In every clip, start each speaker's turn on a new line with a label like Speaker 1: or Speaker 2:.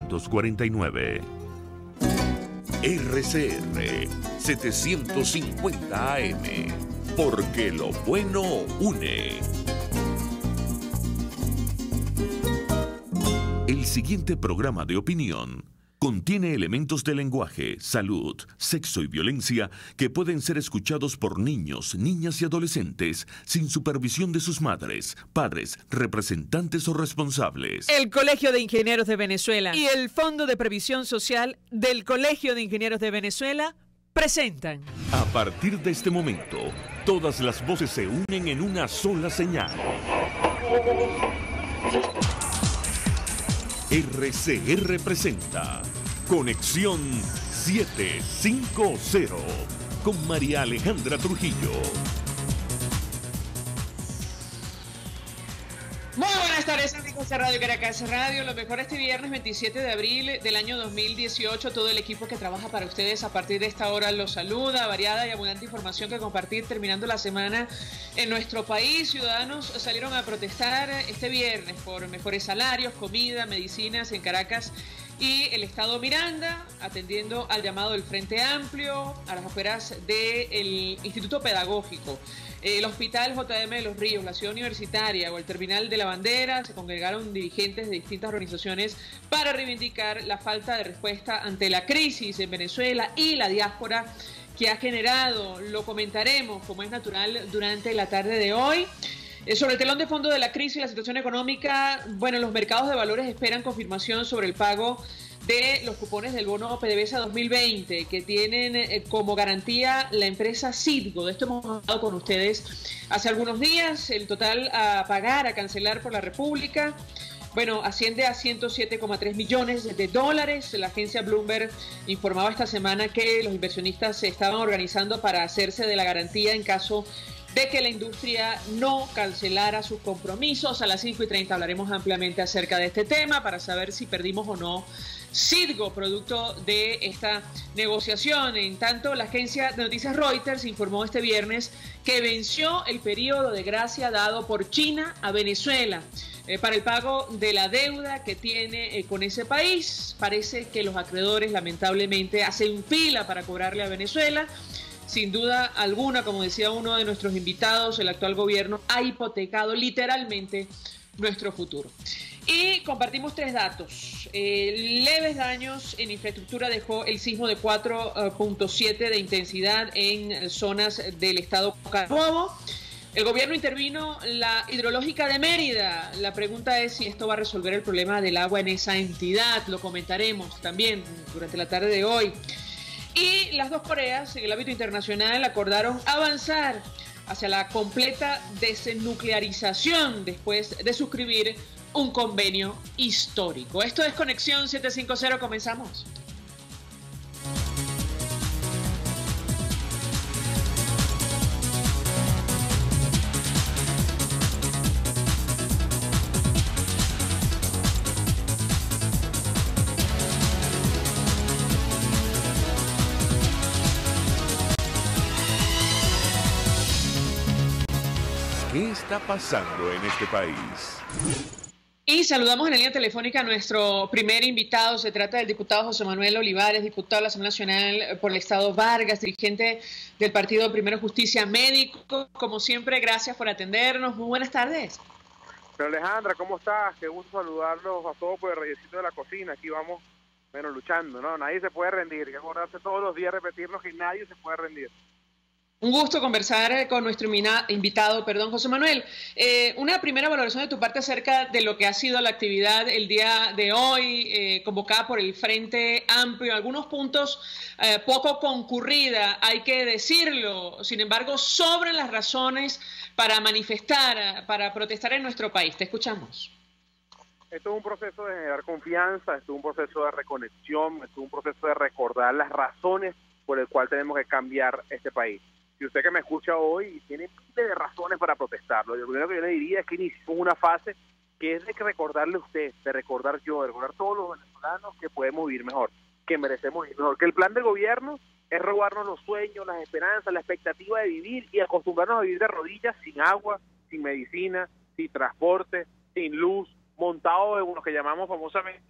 Speaker 1: 249. RCR 750 AM, porque lo bueno une. El siguiente programa de opinión contiene elementos de lenguaje, salud, sexo y violencia que pueden ser escuchados por niños, niñas y adolescentes sin supervisión de sus madres, padres, representantes o responsables.
Speaker 2: El Colegio de Ingenieros de Venezuela y el Fondo de Previsión Social del Colegio de Ingenieros de Venezuela presentan.
Speaker 1: A partir de este momento, todas las voces se unen en una sola señal. RCR presenta Conexión 750 con María Alejandra Trujillo.
Speaker 2: Muy buenas tardes, amigos de Radio Caracas Radio. Lo mejor este viernes 27 de abril del año 2018. Todo el equipo que trabaja para ustedes a partir de esta hora los saluda. Variada y abundante información que compartir terminando la semana en nuestro país. Ciudadanos salieron a protestar este viernes por mejores salarios, comida, medicinas en Caracas y el Estado Miranda, atendiendo al llamado del Frente Amplio a las afueras del Instituto Pedagógico. El Hospital JM de los Ríos, la Ciudad Universitaria o el Terminal de la Bandera, se congregaron dirigentes de distintas organizaciones para reivindicar la falta de respuesta ante la crisis en Venezuela y la diáspora que ha generado. Lo comentaremos, como es natural, durante la tarde de hoy. Sobre el telón de fondo de la crisis y la situación económica, bueno, los mercados de valores esperan confirmación sobre el pago de los cupones del bono PDVSA 2020 que tienen como garantía la empresa Citgo. De esto hemos hablado con ustedes hace algunos días. El total a pagar, a cancelar por la República, bueno, asciende a 107,3 millones de dólares. La agencia Bloomberg informaba esta semana que los inversionistas se estaban organizando para hacerse de la garantía en caso de que la industria no cancelara sus compromisos. A las 5:30 hablaremos ampliamente acerca de este tema para saber si perdimos o no Citgo, producto de esta negociación. En tanto, la agencia de noticias Reuters informó este viernes que venció el periodo de gracia dado por China a Venezuela para el pago de la deuda que tiene con ese país. Parece que los acreedores lamentablemente hacen fila para cobrarle a Venezuela. Sin duda alguna, como decía uno de nuestros invitados, el actual gobierno ha hipotecado literalmente nuestro futuro. Y compartimos tres datos. Leves daños en infraestructura dejó el sismo de 4.7 de intensidad en zonas del estado Carabobo. El gobierno intervino la hidrológica de Mérida. La pregunta es si esto va a resolver el problema del agua en esa entidad. Lo comentaremos también durante la tarde de hoy. Y las dos Coreas, en el ámbito internacional, acordaron avanzar hacia la completa desnuclearización después de suscribir un convenio histórico. Esto es Conexión 750, comenzamos.
Speaker 1: ¿Qué está pasando en este país?
Speaker 2: Y saludamos en la línea telefónica a nuestro primer invitado. Se trata del diputado José Manuel Olivares, diputado de la Asamblea Nacional por el Estado Vargas, dirigente del Partido Primero Justicia, médico. Como siempre, gracias por atendernos. Muy buenas tardes.
Speaker 3: Pero Alejandra, ¿cómo estás? Qué gusto saludarlos a todos por el reyecito de la cocina. Aquí vamos, bueno, luchando, ¿no? Nadie se puede rendir. Hay que acordarse todos los días, repetirnos que nadie se puede rendir.
Speaker 2: Un gusto conversar con nuestro invitado, José Manuel. Una primera valoración de tu parte acerca de lo que ha sido la actividad el día de hoy, convocada por el Frente Amplio. Algunos puntos poco concurrida, hay que decirlo. Sin embargo, sobran las razones para manifestar, para protestar en nuestro país. Te escuchamos.
Speaker 3: Esto es un proceso de generar confianza, esto es un proceso de reconexión, esto es un proceso de recordar las razones por el cual tenemos que cambiar este país. Si usted que me escucha hoy tiene miles de razones para protestarlo, lo primero que yo le diría es que iniciemos una fase que es de que recordarle a usted, de recordar yo, de recordar a todos los venezolanos que podemos vivir mejor, que merecemos vivir mejor, que el plan del gobierno es robarnos los sueños, las esperanzas, la expectativa de vivir y acostumbrarnos a vivir de rodillas, sin agua, sin medicina, sin transporte, sin luz, montados en lo que llamamos famosamente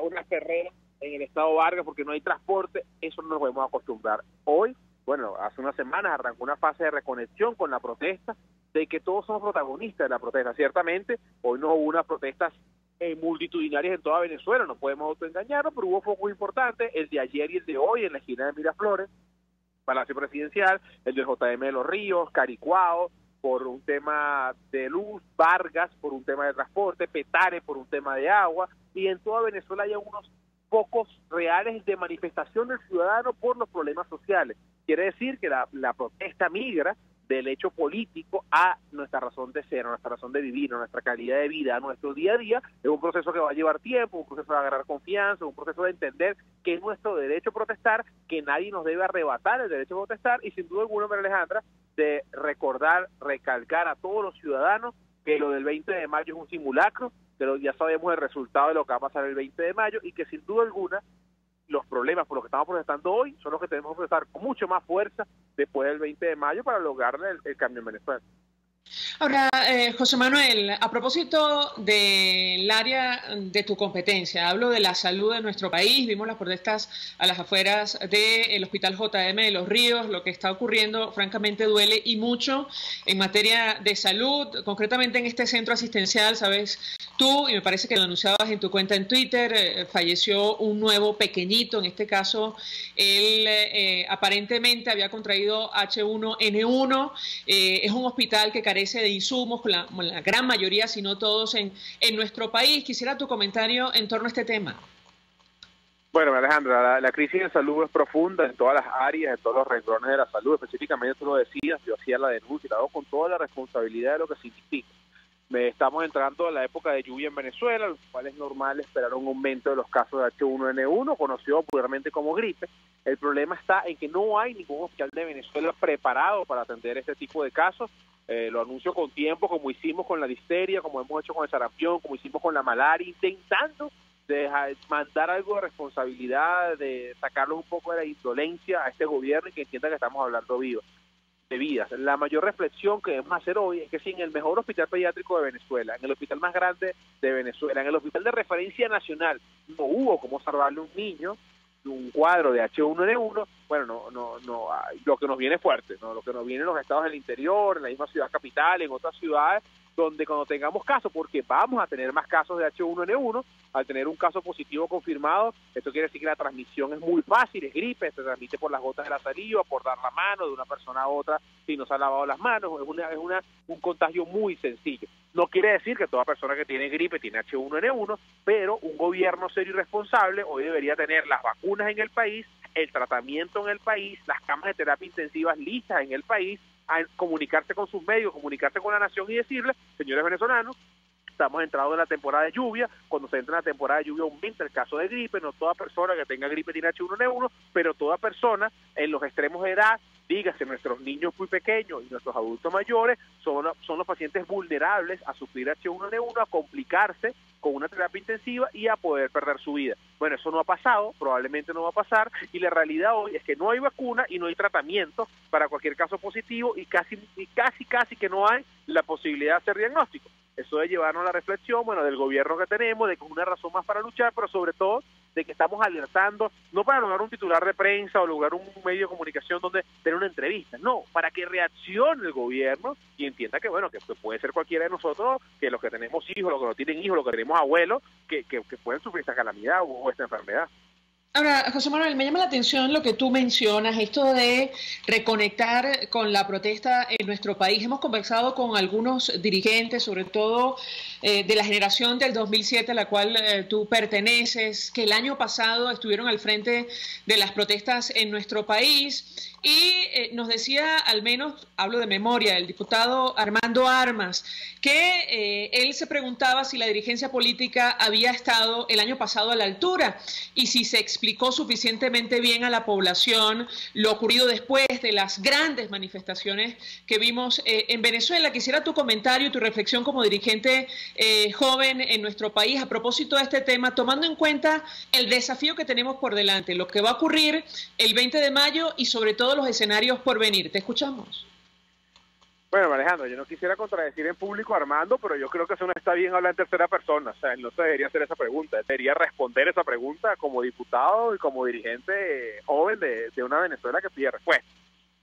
Speaker 3: unas perreras en el estado Vargas porque no hay transporte, eso no nos podemos acostumbrar. Hoy, bueno, hace unas semanas arrancó una fase de reconexión con la protesta, de que todos somos protagonistas de la protesta. Ciertamente, hoy no hubo unas protestas multitudinarias en toda Venezuela, no podemos autoengañarnos, pero hubo focos importantes, el de ayer y el de hoy en la esquina de Miraflores, Palacio Presidencial, el del JM de los Ríos, Caricuao, por un tema de luz, Vargas por un tema de transporte, Petare por un tema de agua, y en toda Venezuela hay unos focos reales de manifestación del ciudadano por los problemas sociales. Quiere decir que la protesta migra del hecho político a nuestra razón de ser, a nuestra razón de vivir, a nuestra calidad de vida, a nuestro día a día. Es un proceso que va a llevar tiempo, un proceso de agarrar confianza, un proceso de entender que es nuestro derecho a protestar, que nadie nos debe arrebatar el derecho a protestar, y sin duda alguna, María Alejandra, de recordar, recalcar a todos los ciudadanos que lo del 20 de mayo es un simulacro, pero ya sabemos el resultado de lo que va a pasar el 20 de mayo, y que sin duda alguna los problemas por los que estamos protestando hoy son los que tenemos que protestar con mucho más fuerza después del 20 de mayo para lograr el cambio en Venezuela.
Speaker 2: Ahora, José Manuel, a propósito del área de tu competencia, hablo de la salud de nuestro país. Vimos las protestas a las afueras del Hospital JM de los Ríos. Lo que está ocurriendo francamente duele y mucho en materia de salud, concretamente en este centro asistencial. Sabes tú, y me parece que lo anunciabas en tu cuenta en Twitter, falleció un nuevo pequeñito. En este caso, él aparentemente había contraído H1N1. Es un hospital que carece de insumos, con la gran mayoría, si no todos, en nuestro país. Quisiera tu comentario en torno a este tema.
Speaker 3: Bueno, Alejandra, la crisis de salud es profunda en todas las áreas, en todos los renglones de la salud. Específicamente, tú lo decías, yo hacía la denuncia y la hago con toda la responsabilidad de lo que significa. Estamos entrando a la época de lluvia en Venezuela, lo cual es normal esperar un aumento de los casos de H1N1, conocido popularmente como gripe. El problema está en que no hay ningún hospital de Venezuela preparado para atender este tipo de casos. Lo anuncio con tiempo, como hicimos con la difteria, como hemos hecho con el sarampión, como hicimos con la malaria, intentando mandar algo de responsabilidad, de sacarlos un poco de la indolencia a este gobierno y que entienda que estamos hablando de vidas. La mayor reflexión que debemos hacer hoy es que si en el mejor hospital pediátrico de Venezuela, en el hospital más grande de Venezuela, en el hospital de referencia nacional, no hubo cómo salvarle a un niño un cuadro de H1N1, bueno, lo que nos viene fuerte, ¿no? Lo que nos viene en los estados del interior, en la misma ciudad capital, en otras ciudades, donde cuando tengamos casos, porque vamos a tener más casos de H1N1, al tener un caso positivo confirmado, esto quiere decir que la transmisión es muy fácil, es gripe, se transmite por las gotas de la saliva, por dar la mano de una persona a otra si no se ha lavado las manos, es un contagio muy sencillo. No quiere decir que toda persona que tiene gripe tiene H1N1, pero un gobierno serio y responsable hoy debería tener las vacunas en el país, el tratamiento en el país, las camas de terapia intensivas listas en el país, a comunicarse con sus medios, comunicarse con la nación y decirle, señores venezolanos, estamos entrados en la temporada de lluvia, cuando se entra en la temporada de lluvia aumenta el caso de gripe, no toda persona que tenga gripe tiene H1N1, pero toda persona en los extremos de edad, dígase nuestros niños muy pequeños y nuestros adultos mayores, son los pacientes vulnerables a sufrir H1N1, a complicarse con una terapia intensiva y a poder perder su vida. Bueno, eso no ha pasado, probablemente no va a pasar, y la realidad hoy es que no hay vacuna y no hay tratamiento para cualquier caso positivo y casi que no hay la posibilidad de hacer diagnóstico. Eso de llevarnos a la reflexión, bueno, del gobierno que tenemos, de que es una razón más para luchar, pero sobre todo de que estamos alertando, no para lograr un titular de prensa o lograr un medio de comunicación donde tener una entrevista, no, para que reaccione el gobierno y entienda que, bueno, que puede ser cualquiera de nosotros, que los que tenemos hijos, los que no tienen hijos, los que tenemos abuelos, que pueden sufrir esta calamidad o esta enfermedad.
Speaker 2: Ahora, José Manuel, me llama la atención lo que tú mencionas, esto de reconectar con la protesta en nuestro país. Hemos conversado con algunos dirigentes, sobre todo de la generación del 2007 a la cual tú perteneces, que el año pasado estuvieron al frente de las protestas en nuestro país, y nos decía, al menos, hablo de memoria, el diputado Armando Armas, que él se preguntaba si la dirigencia política había estado el año pasado a la altura y si se explicó suficientemente bien a la población lo ocurrido después de las grandes manifestaciones que vimos en Venezuela. Quisiera tu comentario y tu reflexión como dirigente joven en nuestro país a propósito de este tema, tomando en cuenta el desafío que tenemos por delante, lo que va a ocurrir el 20 de mayo y sobre todo los escenarios por venir. Te escuchamos.
Speaker 3: Bueno, Alejandro, yo no quisiera contradecir en público a Armando, pero yo creo que eso no está bien hablar en tercera persona. O sea, él no se debería hacer esa pregunta. Él debería responder esa pregunta como diputado y como dirigente joven de una Venezuela que pide respuesta.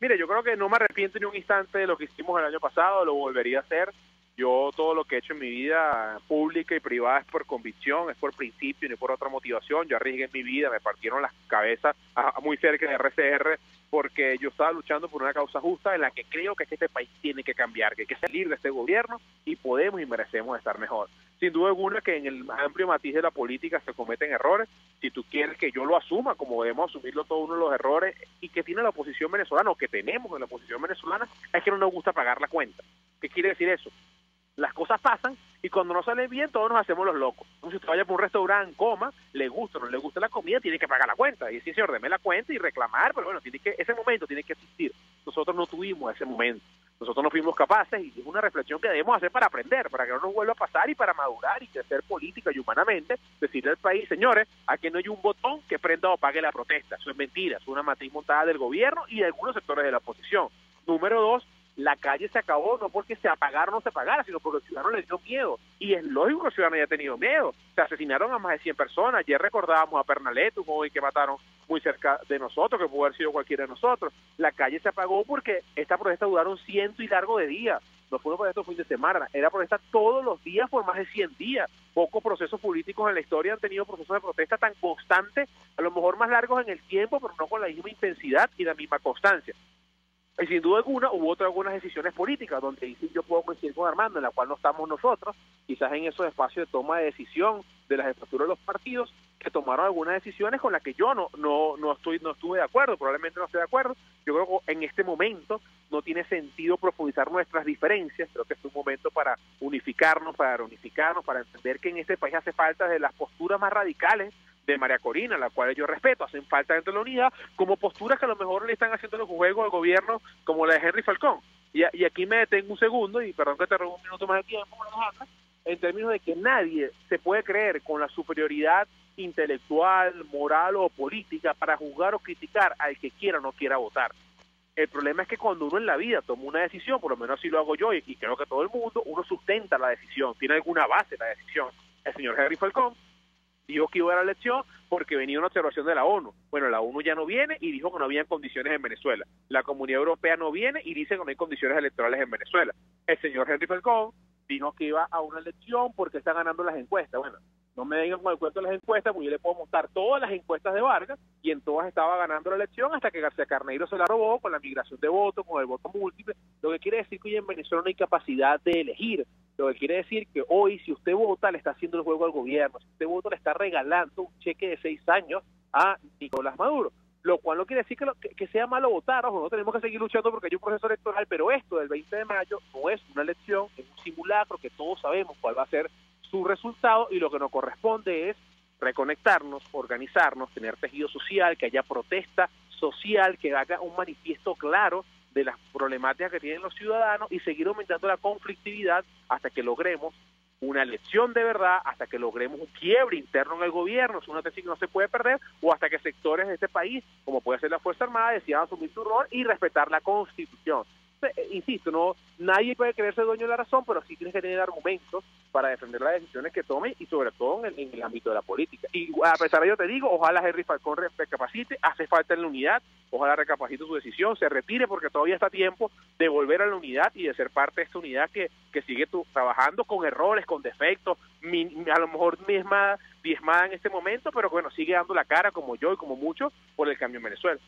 Speaker 3: Mire, yo creo que no me arrepiento ni un instante de lo que hicimos el año pasado, lo volvería a hacer. Yo todo lo que he hecho en mi vida pública y privada es por convicción, es por principio, ni por otra motivación. Yo arriesgué mi vida, me partieron las cabezas muy cerca de RCR porque yo estaba luchando por una causa justa en la que creo que este país tiene que cambiar, que hay que salir de este gobierno y podemos y merecemos estar mejor. Sin duda alguna que en el amplio matiz de la política se cometen errores. Si tú quieres que yo lo asuma, como debemos asumirlo todos uno de los errores y que tiene la oposición venezolana o que tenemos en la oposición venezolana, es que no nos gusta pagar la cuenta. ¿Qué quiere decir eso? Las cosas pasan y cuando no salen bien todos nos hacemos los locos. Como si usted vaya por un restaurante, coma, le gusta o no le gusta la comida, tiene que pagar la cuenta. Y sí, señor, deme la cuenta y reclamar, pero bueno, ese momento tiene que existir. Nosotros no tuvimos ese momento. Nosotros no fuimos capaces y es una reflexión que debemos hacer para aprender, para que no nos vuelva a pasar y para madurar y crecer política y humanamente. Decirle al país, señores, aquí no hay un botón que prenda o apague la protesta. Eso es mentira, es una matriz montada del gobierno y de algunos sectores de la oposición. Número 2, la calle se acabó no porque se apagara o no se apagara, sino porque el ciudadano le dio miedo. Y es lógico que el ciudadano haya tenido miedo. Se asesinaron a más de 100 personas. Ayer recordábamos a Pernalet, un joven que mataron muy cerca de nosotros, que pudo haber sido cualquiera de nosotros. La calle se apagó porque esta protesta duraron ciento y largo de días. No fue una protesta fin de semana, era protesta todos los días por más de 100 días. Pocos procesos políticos en la historia han tenido procesos de protesta tan constantes, a lo mejor más largos en el tiempo, pero no con la misma intensidad y la misma constancia. Y sin duda alguna hubo algunas decisiones políticas donde yo puedo coincidir con Armando, en la cual no estamos nosotros, quizás en esos espacios de toma de decisión de las estructuras de los partidos, que tomaron algunas decisiones con las que yo no estuve de acuerdo, probablemente no estoy de acuerdo. Yo creo que en este momento no tiene sentido profundizar nuestras diferencias. Creo que es un momento para unificarnos, para reunificarnos, para entender que en este país hace falta de las posturas más radicales de María Corina, la cual yo respeto, hacen falta dentro de la unidad, como posturas que a lo mejor le están haciendo los juegos al gobierno, como la de Henry Falcón. Y aquí me detengo un segundo, y perdón que te robo un minuto más de tiempo, en términos de que nadie se puede creer con la superioridad intelectual, moral o política para juzgar o criticar al que quiera o no quiera votar. El problema es que cuando uno en la vida toma una decisión, por lo menos así lo hago yo y creo que todo el mundo, uno sustenta la decisión, tiene alguna base la decisión. El señor Henry Falcón dijo que iba a la elección porque venía una observación de la ONU. Bueno, la ONU ya no viene y dijo que no había condiciones en Venezuela. La Comunidad Europea no viene y dice que no hay condiciones electorales en Venezuela. El señor Henry Falcón dijo que iba a una elección porque está ganando las encuestas. Bueno, no me vengan con el cuento de las encuestas, porque yo le puedo mostrar todas las encuestas de Vargas y en todas estaba ganando la elección hasta que García Carneiro se la robó con la migración de votos, con el voto múltiple. Lo que quiere decir que hoy en Venezuela no hay capacidad de elegir. Lo que quiere decir que hoy, si usted vota, le está haciendo el juego al gobierno. Si usted vota, le está regalando un cheque de 6 años a Nicolás Maduro. Lo cual no quiere decir que sea malo votar. Ojo, no tenemos que seguir luchando porque hay un proceso electoral, pero esto del 20 de mayo no es una elección, es un simulacro que todos sabemos cuál va a ser su resultado y lo que nos corresponde es reconectarnos, organizarnos, tener tejido social, que haya protesta social, que haga un manifiesto claro de las problemáticas que tienen los ciudadanos y seguir aumentando la conflictividad hasta que logremos una elección de verdad, hasta que logremos un quiebre interno en el gobierno, es una tesis que no se puede perder, o hasta que sectores de este país, como puede ser la Fuerza Armada, decidan asumir su rol y respetar la Constitución. Insisto, nadie puede creerse dueño de la razón, pero sí tienes que tener argumentos para defender las decisiones que tome y sobre todo en el ámbito de la política. Y a pesar de ello te digo, ojalá Henry Falcón recapacite, hace falta en la unidad, ojalá recapacite su decisión, se retire porque todavía está a tiempo de volver a la unidad y de ser parte de esta unidad que sigue trabajando con errores, con defectos, a lo mejor diezmada en este momento, pero bueno, sigue dando la cara como yo y como muchos por el cambio en Venezuela.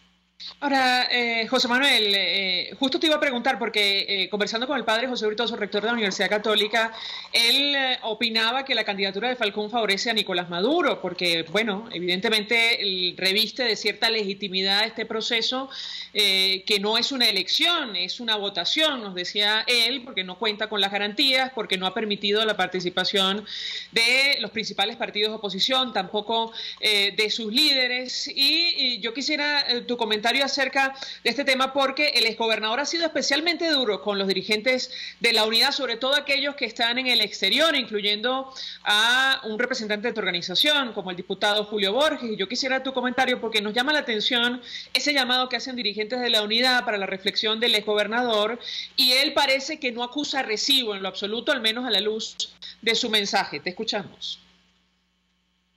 Speaker 2: Ahora, José Manuel, justo te iba a preguntar, porque conversando con el padre José Hurtado, rector de la Universidad Católica, él opinaba que la candidatura de Falcón favorece a Nicolás Maduro, porque, bueno, evidentemente reviste de cierta legitimidad este proceso, que no es una elección, es una votación, nos decía él, porque no cuenta con las garantías, porque no ha permitido la participación de los principales partidos de oposición, tampoco de sus líderes, y yo quisiera tu comentario comentario acerca de este tema, porque el exgobernador ha sido especialmente duro con los dirigentes de la unidad, sobre todo aquellos que están en el exterior, incluyendo a un representante de tu organización, como el diputado Julio Borges. Y yo quisiera tu comentario porque nos llama la atención ese llamado que hacen dirigentes de la unidad para la reflexión del exgobernador, y él parece que no acusa recibo en lo absoluto, al menos a la luz de su mensaje. Te escuchamos.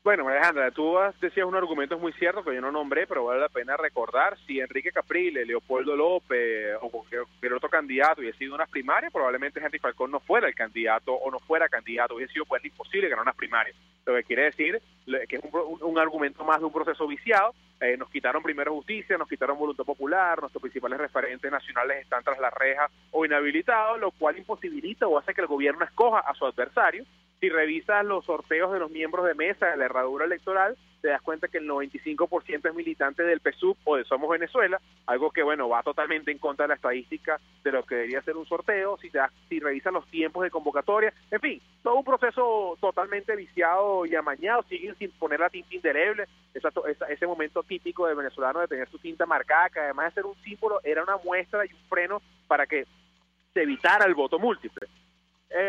Speaker 3: Bueno, Alejandra, tú decías unos argumentos muy ciertos que yo no nombré, pero vale la pena recordar. Si Enrique Capriles, Leopoldo López o cualquier otro candidato hubiese sido unas primarias, probablemente Henry Falcón no fuera el candidato o no fuera candidato, hubiese sido pues imposible ganar unas primarias. Lo que quiere decir que es un argumento más de un proceso viciado. Nos quitaron primero justicia, nos quitaron voluntad popular, nuestros principales referentes nacionales están tras las rejas o inhabilitados, lo cual imposibilita o hace que el gobierno escoja a su adversario. Si revisas los sorteos de los miembros de mesa de la herradura electoral, te das cuenta que el 95% es militante del PSUV o de Somos Venezuela, algo que, bueno, va totalmente en contra de la estadística de lo que debería ser un sorteo. Si revisas los tiempos de convocatoria, en fin, todo un proceso totalmente viciado y amañado. Siguen sin poner la tinta indeleble, ese momento típico del venezolano de tener su tinta marcada, que además de ser un símbolo, era una muestra y un freno para que se evitara el voto múltiple.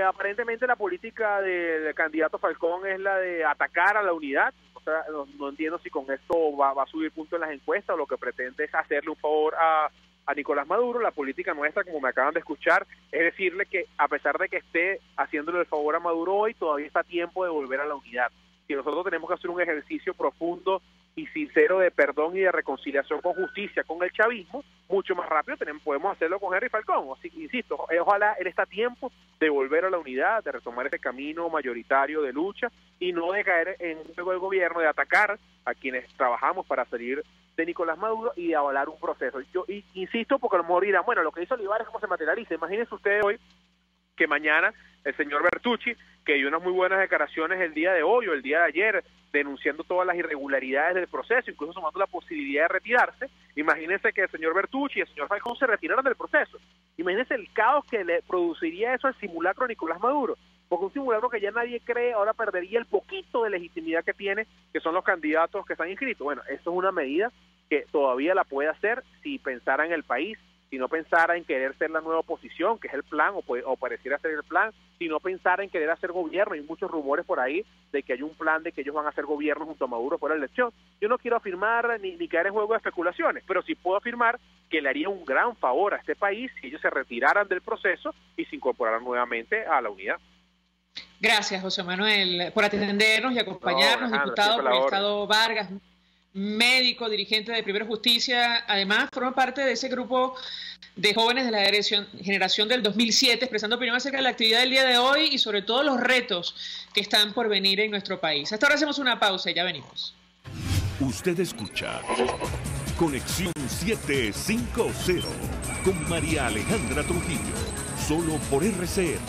Speaker 3: Aparentemente la política del candidato Falcón es la de atacar a la unidad. O sea, no entiendo si con esto va a subir punto en las encuestas o lo que pretende es hacerle un favor a Nicolás Maduro. La política nuestra, como me acaban de escuchar, es decirle que a pesar de que esté haciéndole el favor a Maduro hoy, todavía está a tiempo de volver a la unidad. Si nosotros tenemos que hacer un ejercicio profundo y sincero de perdón y de reconciliación con justicia con el chavismo, mucho más rápido podemos hacerlo con Henry Falcón. Así que, insisto, ojalá él está a tiempo de volver a la unidad, de retomar ese camino mayoritario de lucha y no de caer en un juego del gobierno, de atacar a quienes trabajamos para salir de Nicolás Maduro y de avalar un proceso. Yo insisto, porque a lo mejor dirán, bueno, lo que hizo Olivares, ¿cómo se materializa? Imagínense ustedes hoy que mañana el señor Bertucci, que dio unas muy buenas declaraciones el día de hoy o el día de ayer, denunciando todas las irregularidades del proceso, incluso sumando la posibilidad de retirarse. Imagínense que el señor Bertucci y el señor Falcón se retiraran del proceso. Imagínense el caos que le produciría eso al simulacro de Nicolás Maduro, porque un simulacro que ya nadie cree ahora perdería el poquito de legitimidad que tiene, que son los candidatos que están inscritos. Bueno, esto es una medida que todavía la puede hacer si pensara en el país, si no pensara en querer ser la nueva oposición, que es el plan, o pareciera ser el plan, si no pensara en querer hacer gobierno. Hay muchos rumores por ahí de que hay un plan de que ellos van a hacer gobierno junto a Maduro por la elección. Yo no quiero afirmar ni caer en juego de especulaciones, pero sí puedo afirmar que le haría un gran favor a este país si ellos se retiraran del proceso y se incorporaran nuevamente a la unidad.
Speaker 2: Gracias, José Manuel, por atendernos y acompañarnos. Diputado por el Estado Vargas, médico, dirigente de Primero Justicia, además forma parte de ese grupo de jóvenes de la generación del 2007, expresando opinión acerca de la actividad del día de hoy y sobre todo los retos que están por venir en nuestro país. Hasta ahora hacemos una pausa y ya venimos.
Speaker 1: Usted escucha Conexión 750 con María Alejandra Trujillo, solo por RCR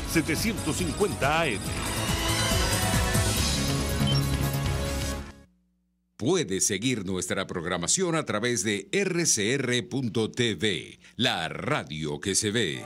Speaker 1: 750 AM.
Speaker 4: Puedes seguir nuestra programación a través de rcr.tv, la radio que se ve.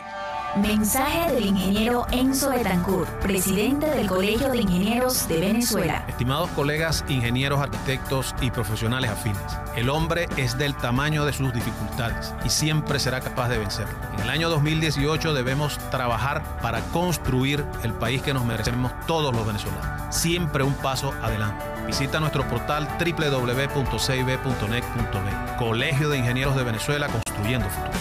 Speaker 5: Mensaje del ingeniero Enzo Betancourt, presidente del Colegio de Ingenieros de Venezuela.
Speaker 6: Estimados colegas, ingenieros, arquitectos y profesionales afines, el hombre es del tamaño de sus dificultades y siempre será capaz de vencerlo. En el año 2018 debemos trabajar para construir el país que nos merecemos todos los venezolanos. Siempre un paso adelante. Visita nuestro portal www.cib.net.be. Colegio de Ingenieros de Venezuela, construyendo futuro.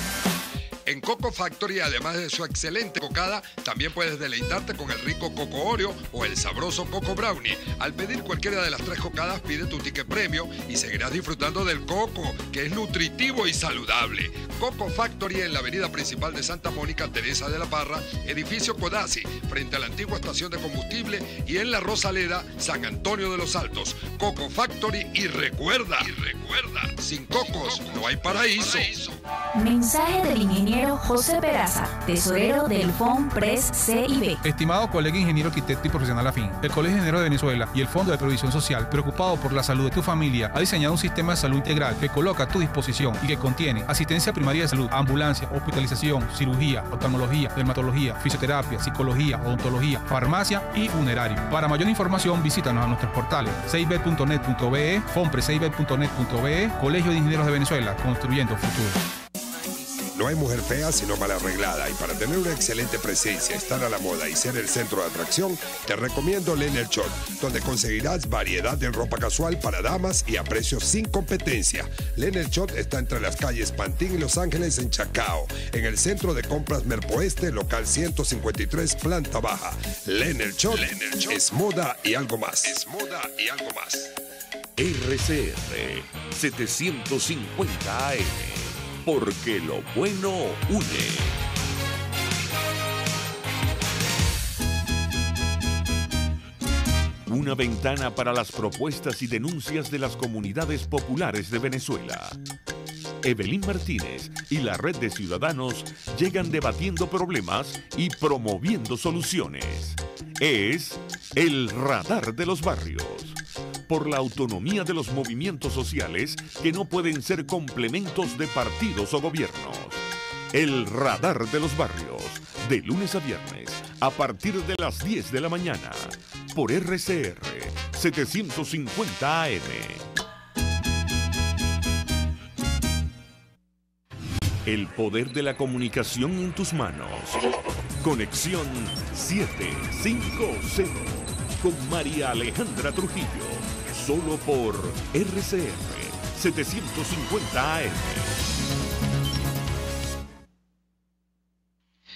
Speaker 7: En Coco Factory, además de su excelente cocada, también puedes deleitarte con el rico Coco Oreo o el sabroso Coco Brownie. Al pedir cualquiera de las 3 cocadas, pide tu ticket premio y seguirás disfrutando del coco, que es nutritivo y saludable. Coco Factory en la avenida principal de Santa Mónica, Teresa de la Parra, edificio Codazzi, frente a la antigua estación de combustible, y en la Rosaleda, San Antonio de los Altos. Coco Factory y recuerda, sin cocos no hay paraíso.
Speaker 5: Mensaje del ingeniero José Peraza, tesorero del FONPRES CIB.
Speaker 8: Estimado colega ingeniero, arquitecto y profesional afín, el Colegio de Ingenieros de Venezuela y el Fondo de Previsión Social, preocupado por la salud de tu familia, ha diseñado un sistema de salud integral que coloca a tu disposición y que contiene asistencia primaria de salud, ambulancia, hospitalización, cirugía, oftalmología, dermatología, fisioterapia, psicología, odontología, farmacia y funerario. Para mayor información, visítanos a nuestros portales cib.net.be, fonprescib.net.be, Colegio de Ingenieros de Venezuela, construyendo futuro.
Speaker 7: No hay mujer fea sino mal arreglada, y para tener una excelente presencia, estar a la moda y ser el centro de atracción, te recomiendo Leonard Shop, donde conseguirás variedad de ropa casual para damas y a precios sin competencia. Leonard Shop está entre las calles Pantín y Los Ángeles en Chacao, en el centro de compras Merpoeste, local 153, planta baja. Leonard Shop es moda y algo más. Es moda y algo más.
Speaker 1: RCR 750 AM. Porque lo bueno une. Una ventana para las propuestas y denuncias de las comunidades populares de Venezuela. Evelyn Martínez y la Red de Ciudadanos llegan debatiendo problemas y promoviendo soluciones. Es el Radar de los Barrios. Por la autonomía de los movimientos sociales que no pueden ser complementos de partidos o gobiernos. El Radar de los Barrios, de lunes a viernes, a partir de las 10 de la mañana, por RCR 750 AM. El poder de la comunicación en tus manos. Conexión 750 con María Alejandra Trujillo. Solo por RCR 750 AM.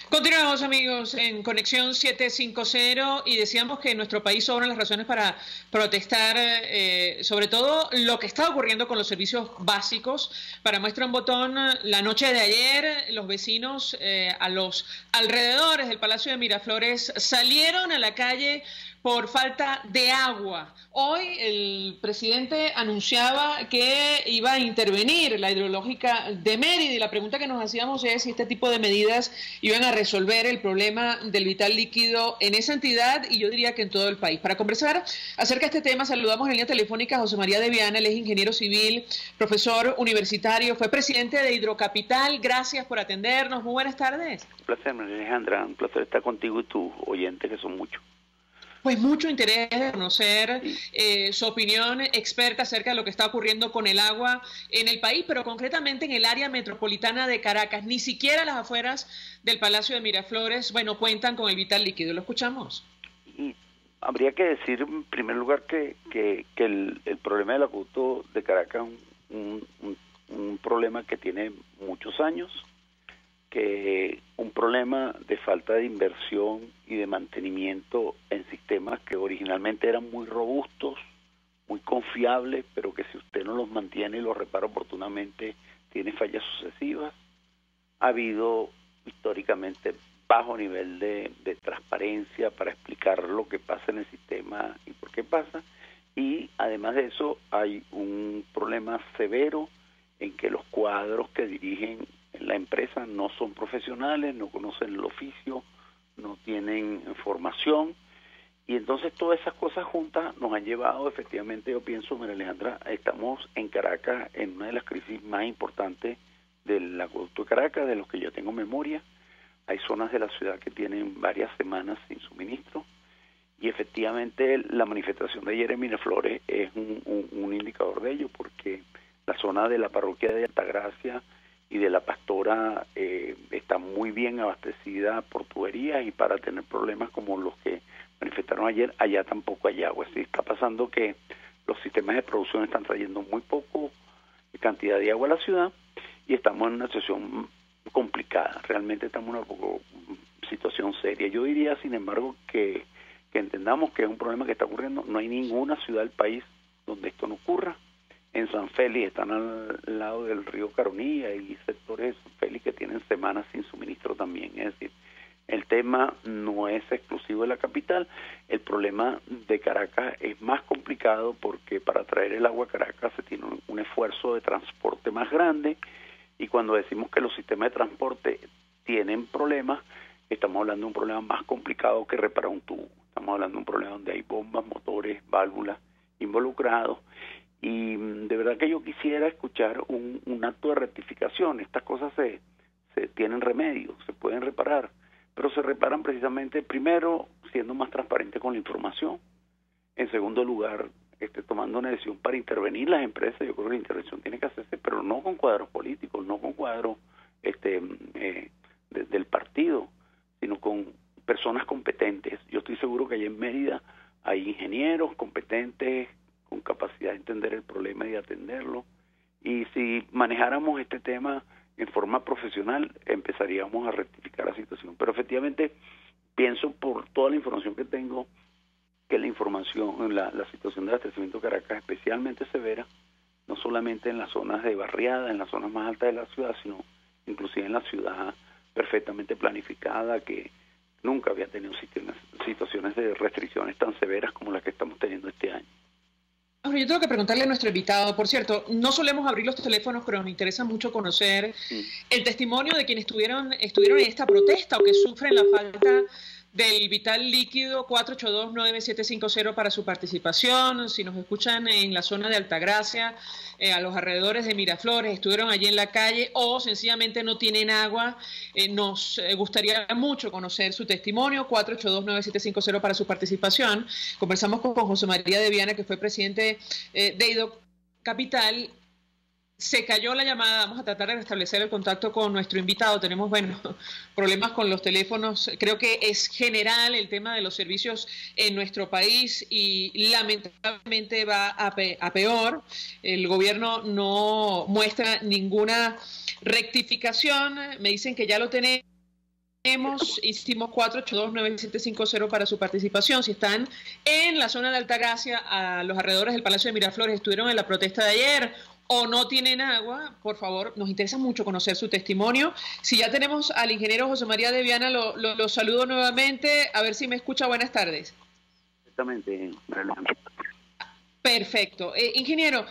Speaker 2: Continuamos, amigos, en Conexión 750 y decíamos que en nuestro país sobran las razones para protestar, sobre todo lo que está ocurriendo con los servicios básicos. Para muestra un botón, la noche de ayer los vecinos a los alrededores del Palacio de Miraflores salieron a la calle por falta de agua. Hoy el presidente anunciaba que iba a intervenir la hidrológica de Mérida, y la pregunta que nos hacíamos es si este tipo de medidas iban a resolver el problema del vital líquido en esa entidad, y yo diría que en todo el país. Para conversar acerca de este tema, saludamos en línea telefónica a José María de Viana. Él es ingeniero civil, profesor universitario, fue presidente de Hidrocapital. Gracias por atendernos. Muy buenas tardes.
Speaker 9: Un placer, María Alejandra. Un placer estar contigo y tus oyentes, que son muchos.
Speaker 2: Pues mucho interés de conocer su opinión experta acerca de lo que está ocurriendo con el agua en el país, pero concretamente en el área metropolitana de Caracas. Ni siquiera las afueras del Palacio de Miraflores, bueno, cuentan con el vital líquido. ¿Lo escuchamos?
Speaker 9: Y habría que decir, en primer lugar, que el problema del acueducto de Caracas es un problema que tiene muchos años, que un problema de falta de inversión y de mantenimiento en sistemas que originalmente eran muy robustos, muy confiables, pero que si usted no los mantiene y los repara oportunamente, tiene fallas sucesivas. Ha habido históricamente bajo nivel de transparencia para explicar lo que pasa en el sistema y por qué pasa, y además de eso hay un problema severo en que los cuadros que dirigen la empresa no son profesionales, no conocen el oficio, no tienen formación, y entonces todas esas cosas juntas nos han llevado, efectivamente, yo pienso, María Alejandra, estamos en Caracas en una de las crisis más importantes del acueducto de Caracas, de los que yo tengo memoria. Hay zonas de la ciudad que tienen varias semanas sin suministro, y efectivamente la manifestación de ayer en Miraflores es un indicador de ello, porque la zona de la parroquia de Altagracia y de la Pastora está muy bien abastecida por tuberías, y para tener problemas como los que manifestaron ayer, allá tampoco hay agua. Es decir, está pasando que los sistemas de producción están trayendo muy poco cantidad de agua a la ciudad, y estamos en una situación complicada. Realmente estamos en una situación seria. Yo diría, sin embargo, que entendamos que es un problema que está ocurriendo. No hay ninguna ciudad del país donde esto no ocurra. En San Félix están al lado del río Caroní, hay sectores de San Félix que tienen semanas sin suministro también. Es decir, el tema no es exclusivo de la capital. El problema de Caracas es más complicado porque para traer el agua a Caracas se tiene un esfuerzo de transporte más grande, y cuando decimos que los sistemas de transporte tienen problemas, estamos hablando de un problema más complicado que reparar un tubo. Estamos hablando de un problema donde hay bombas, motores, válvulas involucrados. Y de verdad que yo quisiera escuchar un acto de rectificación. Estas cosas se tienen remedio, se pueden reparar, pero se reparan precisamente, primero, siendo más transparente con la información. En segundo lugar, tomando una decisión para intervenir las empresas. Yo creo que la intervención tiene que hacerse, pero no con cuadros políticos, no con cuadros del partido, sino con personas competentes. Yo estoy seguro que allá en Mérida hay ingenieros competentes, con capacidad de entender el problema y de atenderlo. Y si manejáramos este tema en forma profesional, empezaríamos a rectificar la situación. Pero efectivamente, pienso por toda la información que tengo, que la situación de abastecimiento de Caracas es especialmente severa, no solamente en las zonas de barriada, en las zonas más altas de la ciudad, sino inclusive en la ciudad perfectamente planificada, que nunca había tenido situaciones de restricciones tan severas como las que estamos teniendo este año.
Speaker 2: Ahora, yo tengo que preguntarle a nuestro invitado, por cierto, no solemos abrir los teléfonos, pero nos interesa mucho conocer el testimonio de quienes estuvieron en esta protesta o que sufren la falta del vital líquido. 482-9750 para su participación. Si nos escuchan en la zona de Altagracia, a los alrededores de Miraflores, estuvieron allí en la calle o sencillamente no tienen agua, nos gustaría mucho conocer su testimonio. 482-9750 para su participación. Conversamos con José María de Viana, que fue presidente de IDOC Capital. Se cayó la llamada, vamos a tratar de restablecer el contacto con nuestro invitado. Tenemos, problemas con los teléfonos. Creo que es general el tema de los servicios en nuestro país y lamentablemente va a peor. El gobierno no muestra ninguna rectificación. Me dicen que ya lo tenemos. Hicimos 482-9750 para su participación. Si están en la zona de Altagracia, a los alrededores del Palacio de Miraflores, estuvieron en la protesta de ayer o no tienen agua, por favor, nos interesa mucho conocer su testimonio. Si ya tenemos al ingeniero José María de Viana, lo saludo nuevamente, a ver si me escucha. Buenas tardes.
Speaker 9: Exactamente,
Speaker 2: Perfecto. Ingeniero,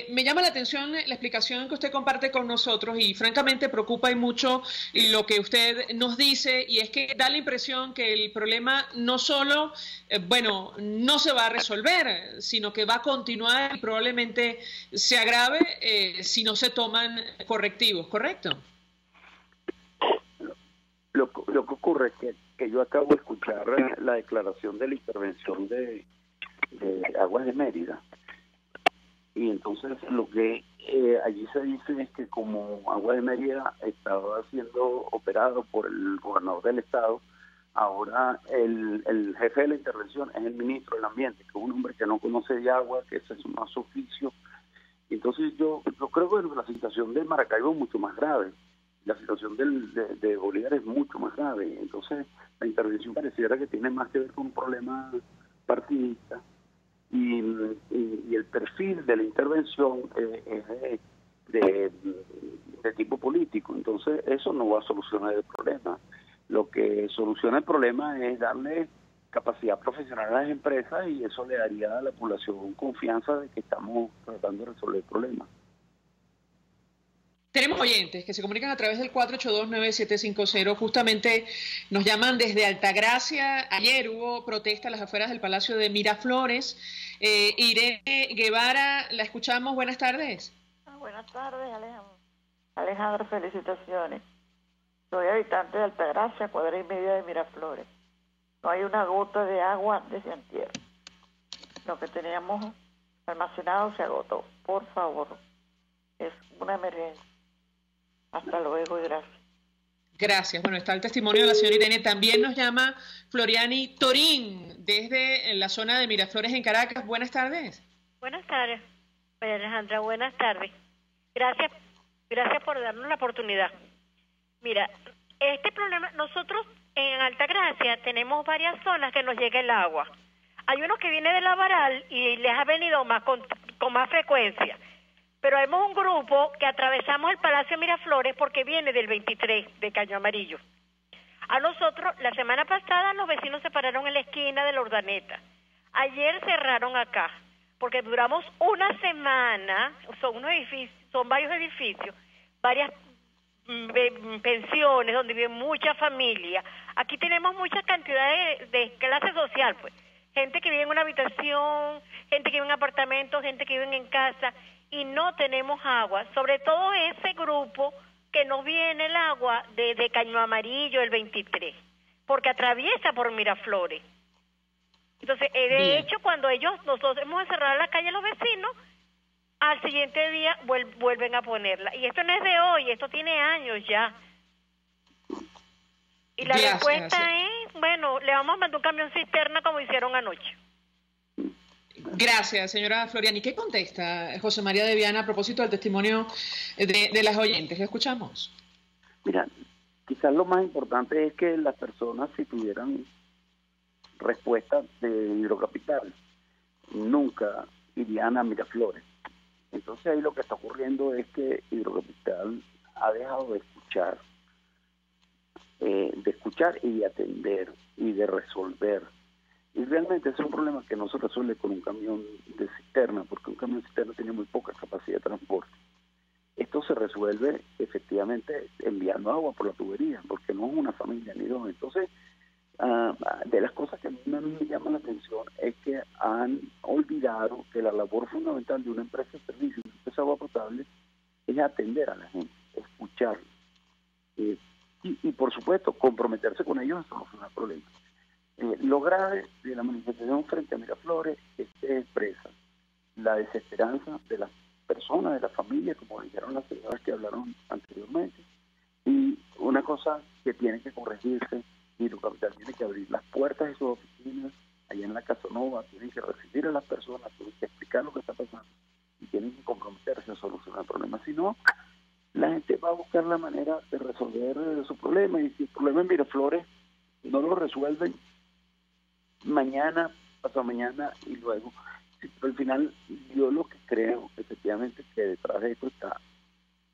Speaker 2: me llama la atención la explicación que usted comparte con nosotros y francamente preocupa y mucho lo que usted nos dice, y es que da la impresión que el problema no solo, no se va a resolver, sino que va a continuar y probablemente se agrave si no se toman correctivos, ¿correcto?
Speaker 9: Lo que ocurre es que yo acabo de escuchar la declaración de la intervención de Aguas de Mérida, y entonces lo que allí se dice es que como Aguas de Mérida estaba siendo operado por el gobernador del estado, ahora el jefe de la intervención es el ministro del Ambiente, que es un hombre que no conoce de agua, que ese es más su oficio. Entonces yo creo que la situación de Maracaibo es mucho más grave, la situación de Bolívar es mucho más grave. Entonces la intervención pareciera que tiene más que ver con un problema partidista, y el perfil de la intervención es de tipo político. Entonces eso no va a solucionar el problema. Lo que soluciona el problema es darle capacidad profesional a las empresas, y eso le daría a la población confianza de que estamos tratando de resolver el problema.
Speaker 2: Tenemos oyentes que se comunican a través del 482-9750. Justamente nos llaman desde Altagracia. Ayer hubo protesta a las afueras del Palacio de Miraflores. Irene Guevara, la escuchamos. Buenas tardes.
Speaker 10: Buenas tardes, Alejandro, felicitaciones. Soy habitante de Altagracia, cuadra y media de Miraflores. No hay una gota de agua desde antier. Lo que teníamos almacenado se agotó. Por favor, es una emergencia. Hasta luego y gracias.
Speaker 2: Gracias. Bueno, está el testimonio de la señora Irene. También nos llama Floriani Torín desde la zona de Miraflores en Caracas. Buenas tardes.
Speaker 11: Buenas tardes, María Alejandra. Buenas tardes. Gracias por darnos la oportunidad. Mira, este problema, nosotros en Altagracia tenemos varias zonas que nos llega el agua. Hay uno que viene de la Varal y les ha venido más con más frecuencia. Pero hemos un grupo que atravesamos el Palacio Miraflores porque viene del 23 de Caño Amarillo. A nosotros, la semana pasada, los vecinos se pararon en la esquina de la Urdaneta. Ayer cerraron acá, porque duramos una semana, son varios edificios, varias pensiones, donde viven muchas familias. Aquí tenemos mucha cantidad de clase social, pues. Gente que vive en una habitación, gente que vive en apartamentos, gente que vive en casa, y no tenemos agua. Sobre todo ese grupo que nos viene el agua de Caño Amarillo, el 23, porque atraviesa por Miraflores. Entonces, de hecho, cuando nosotros hemos cerrado la calle a los vecinos, al siguiente día vuelven a ponerla. Y esto no es de hoy, esto tiene años ya. Y la respuesta es, bueno, le vamos a mandar un camión cisterna como hicieron anoche.
Speaker 2: Gracias, señora Floriani. ¿Qué contesta José María de Viana a propósito del testimonio de las oyentes? ¿Lo escuchamos?
Speaker 9: Mira, quizás lo más importante es que las personas, si tuvieran respuesta de Hidrocapital, nunca irían a Miraflores. Entonces ahí lo que está ocurriendo es que Hidrocapital ha dejado de escuchar y de atender y de resolver. Y realmente es un problema que no se resuelve con un camión de cisterna, porque un camión de cisterna tiene muy poca capacidad de transporte. Esto se resuelve efectivamente enviando agua por la tubería, porque no es una familia ni dos. Entonces, de las cosas que a mí me llama la atención es que han olvidado que la labor fundamental de una empresa de servicio, de una empresa de agua potable, es atender a la gente, escucharla. Y por supuesto, comprometerse con ellos a solucionar problemas. Lo grave de la manifestación frente a Miraflores es que expresa la desesperanza de las personas, de la familia, como dijeron las señoras que hablaron anteriormente, y una cosa que tiene que corregirse. Hidrocapital tiene que abrir las puertas de sus oficinas allá en la Casanova, tienen que recibir a las personas, tienen que explicar lo que está pasando y tienen que comprometerse a solucionar el problema. Si no, la gente va a buscar la manera de resolver su problema, y si el problema en Miraflores no lo resuelven mañana, pasado mañana y luego. Sí, pero al final yo lo que creo efectivamente que detrás de esto está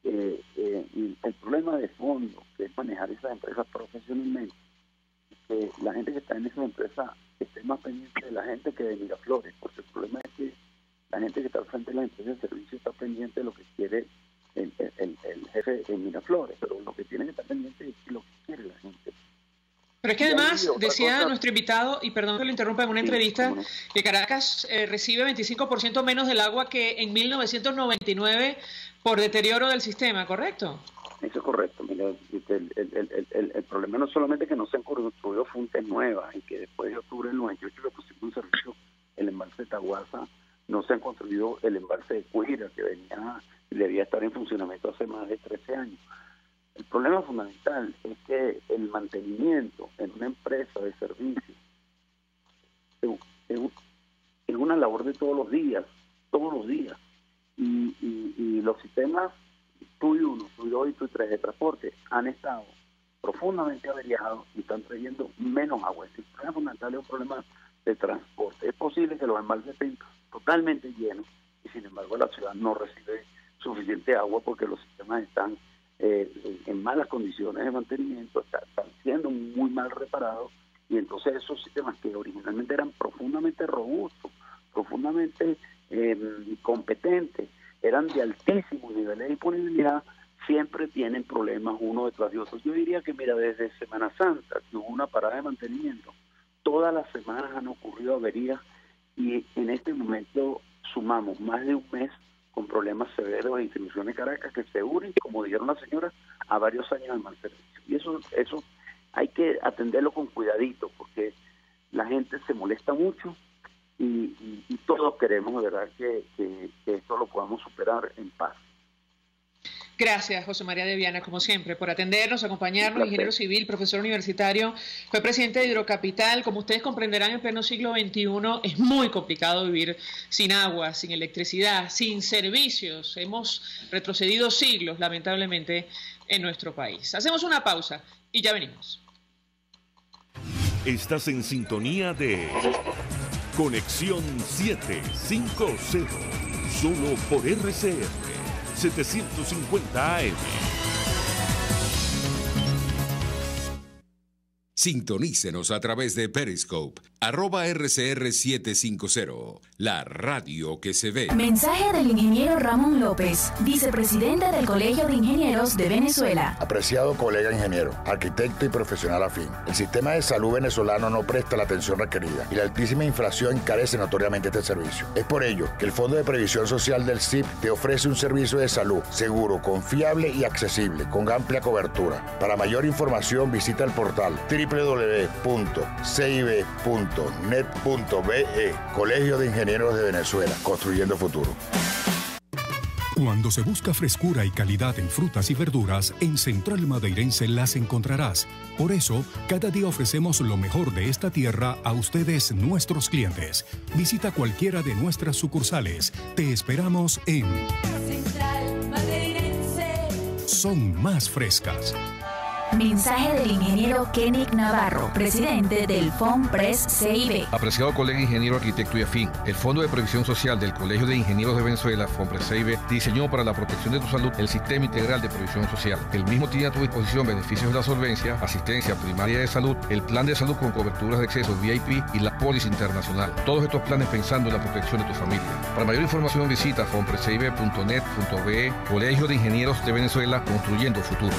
Speaker 9: el problema de fondo, que es manejar esas empresas profesionalmente, que la gente que está en esas empresas esté más pendiente de la gente que de Miraflores, porque el problema es que la gente que está al frente de las empresas de servicio está pendiente de lo que quiere el jefe en Miraflores, pero lo que tiene que estar pendiente es lo que quiere la gente.
Speaker 2: Pero es que además, decía nuestro invitado, y perdón que lo interrumpa, en una entrevista, que Caracas recibe 25% menos del agua que en 1999 por deterioro del sistema, ¿correcto?
Speaker 9: Eso es correcto. Mira, el problema no es solamente que no se han construido fuentes nuevas y que después de octubre del 98 le pusimos un servicio, el embalse de Taguasa, no se han construido el embalse de Cuira, que debía estar en funcionamiento hace más de 13 años. El problema fundamental es que el mantenimiento en una empresa de servicio es una labor de todos los días, y los sistemas TUI 1, TUI 2 y TUI 3 de transporte han estado profundamente averiados y están trayendo menos agua. El problema fundamental es un problema de transporte. Es posible que los embalses estén totalmente llenos y sin embargo la ciudad no recibe suficiente agua porque los sistemas están en malas condiciones de mantenimiento, están siendo muy mal reparados, y entonces esos sistemas que originalmente eran profundamente robustos, profundamente competentes, eran de altísimo nivel de disponibilidad, siempre tienen problemas uno detrás de otro. Yo diría que, mira, desde Semana Santa, que hubo una parada de mantenimiento, todas las semanas han ocurrido averías, y en este momento sumamos más de un mes con problemas severos de distribución de Caracas que se unen, como dijeron las señoras, a varios años de mal servicio. Y eso hay que atenderlo con cuidadito, porque la gente se molesta mucho y todos queremos, de verdad, que esto lo podamos superar en paz.
Speaker 2: Gracias, José María de Viana, como siempre, por atendernos, acompañarnos. Ingeniero civil, profesor universitario, fue presidente de Hidrocapital. Como ustedes comprenderán, en pleno siglo XXI es muy complicado vivir sin agua, sin electricidad, sin servicios. Hemos retrocedido siglos, lamentablemente, en nuestro país. Hacemos una pausa y ya venimos.
Speaker 1: Estás en sintonía de Conexión 750, solo por RCR 750 AM.
Speaker 4: Sintonícenos a través de Periscope, @RCR750, la radio que se ve.
Speaker 5: Mensaje del ingeniero Ramón López, vicepresidente del Colegio de Ingenieros de Venezuela.
Speaker 12: Apreciado colega ingeniero, arquitecto y profesional afín, el sistema de salud venezolano no presta la atención requerida y la altísima inflación encarece notoriamente este servicio. Es por ello que el Fondo de Previsión Social del CIP te ofrece un servicio de salud seguro, confiable y accesible, con amplia cobertura. Para mayor información visita el portal www.cib.net.be. Colegio de Ingenieros de Venezuela, construyendo futuro.
Speaker 13: Cuando se busca frescura y calidad en frutas y verduras, en Central Madeirense las encontrarás. Por eso, cada día ofrecemos lo mejor de esta tierra a ustedes, nuestros clientes. Visita cualquiera de nuestras sucursales. Te esperamos en Central Madeirense. Son más frescas.
Speaker 5: Mensaje del ingeniero Kenick Navarro, presidente del FONPRES CIB.
Speaker 14: Apreciado colega ingeniero, arquitecto y afín, el Fondo de Previsión Social del Colegio de Ingenieros de Venezuela, FONPRES CIB, diseñó para la protección de tu salud el Sistema Integral de Previsión Social. El mismo tiene a tu disposición beneficios de la solvencia, asistencia primaria de salud, el plan de salud con coberturas de acceso VIP y la póliza internacional. Todos estos planes pensando en la protección de tu familia. Para mayor información visita fonprescib.net.be, Colegio de Ingenieros de Venezuela, construyendo futuro.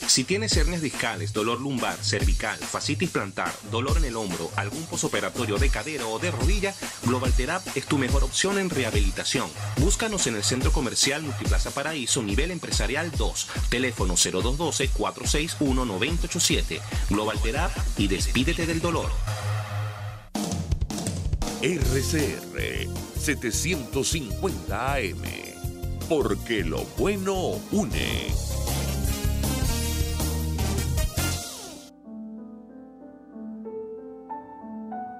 Speaker 15: Si tienes hernias discales, dolor lumbar, cervical, fascitis plantar, dolor en el hombro, algún posoperatorio de cadera o de rodilla, Global Therap es tu mejor opción en rehabilitación. Búscanos en el Centro Comercial Multiplaza Paraíso, nivel empresarial 2, teléfono 0212-461-9087. Global Therap y despídete del dolor.
Speaker 1: RCR 750 AM, porque lo bueno une.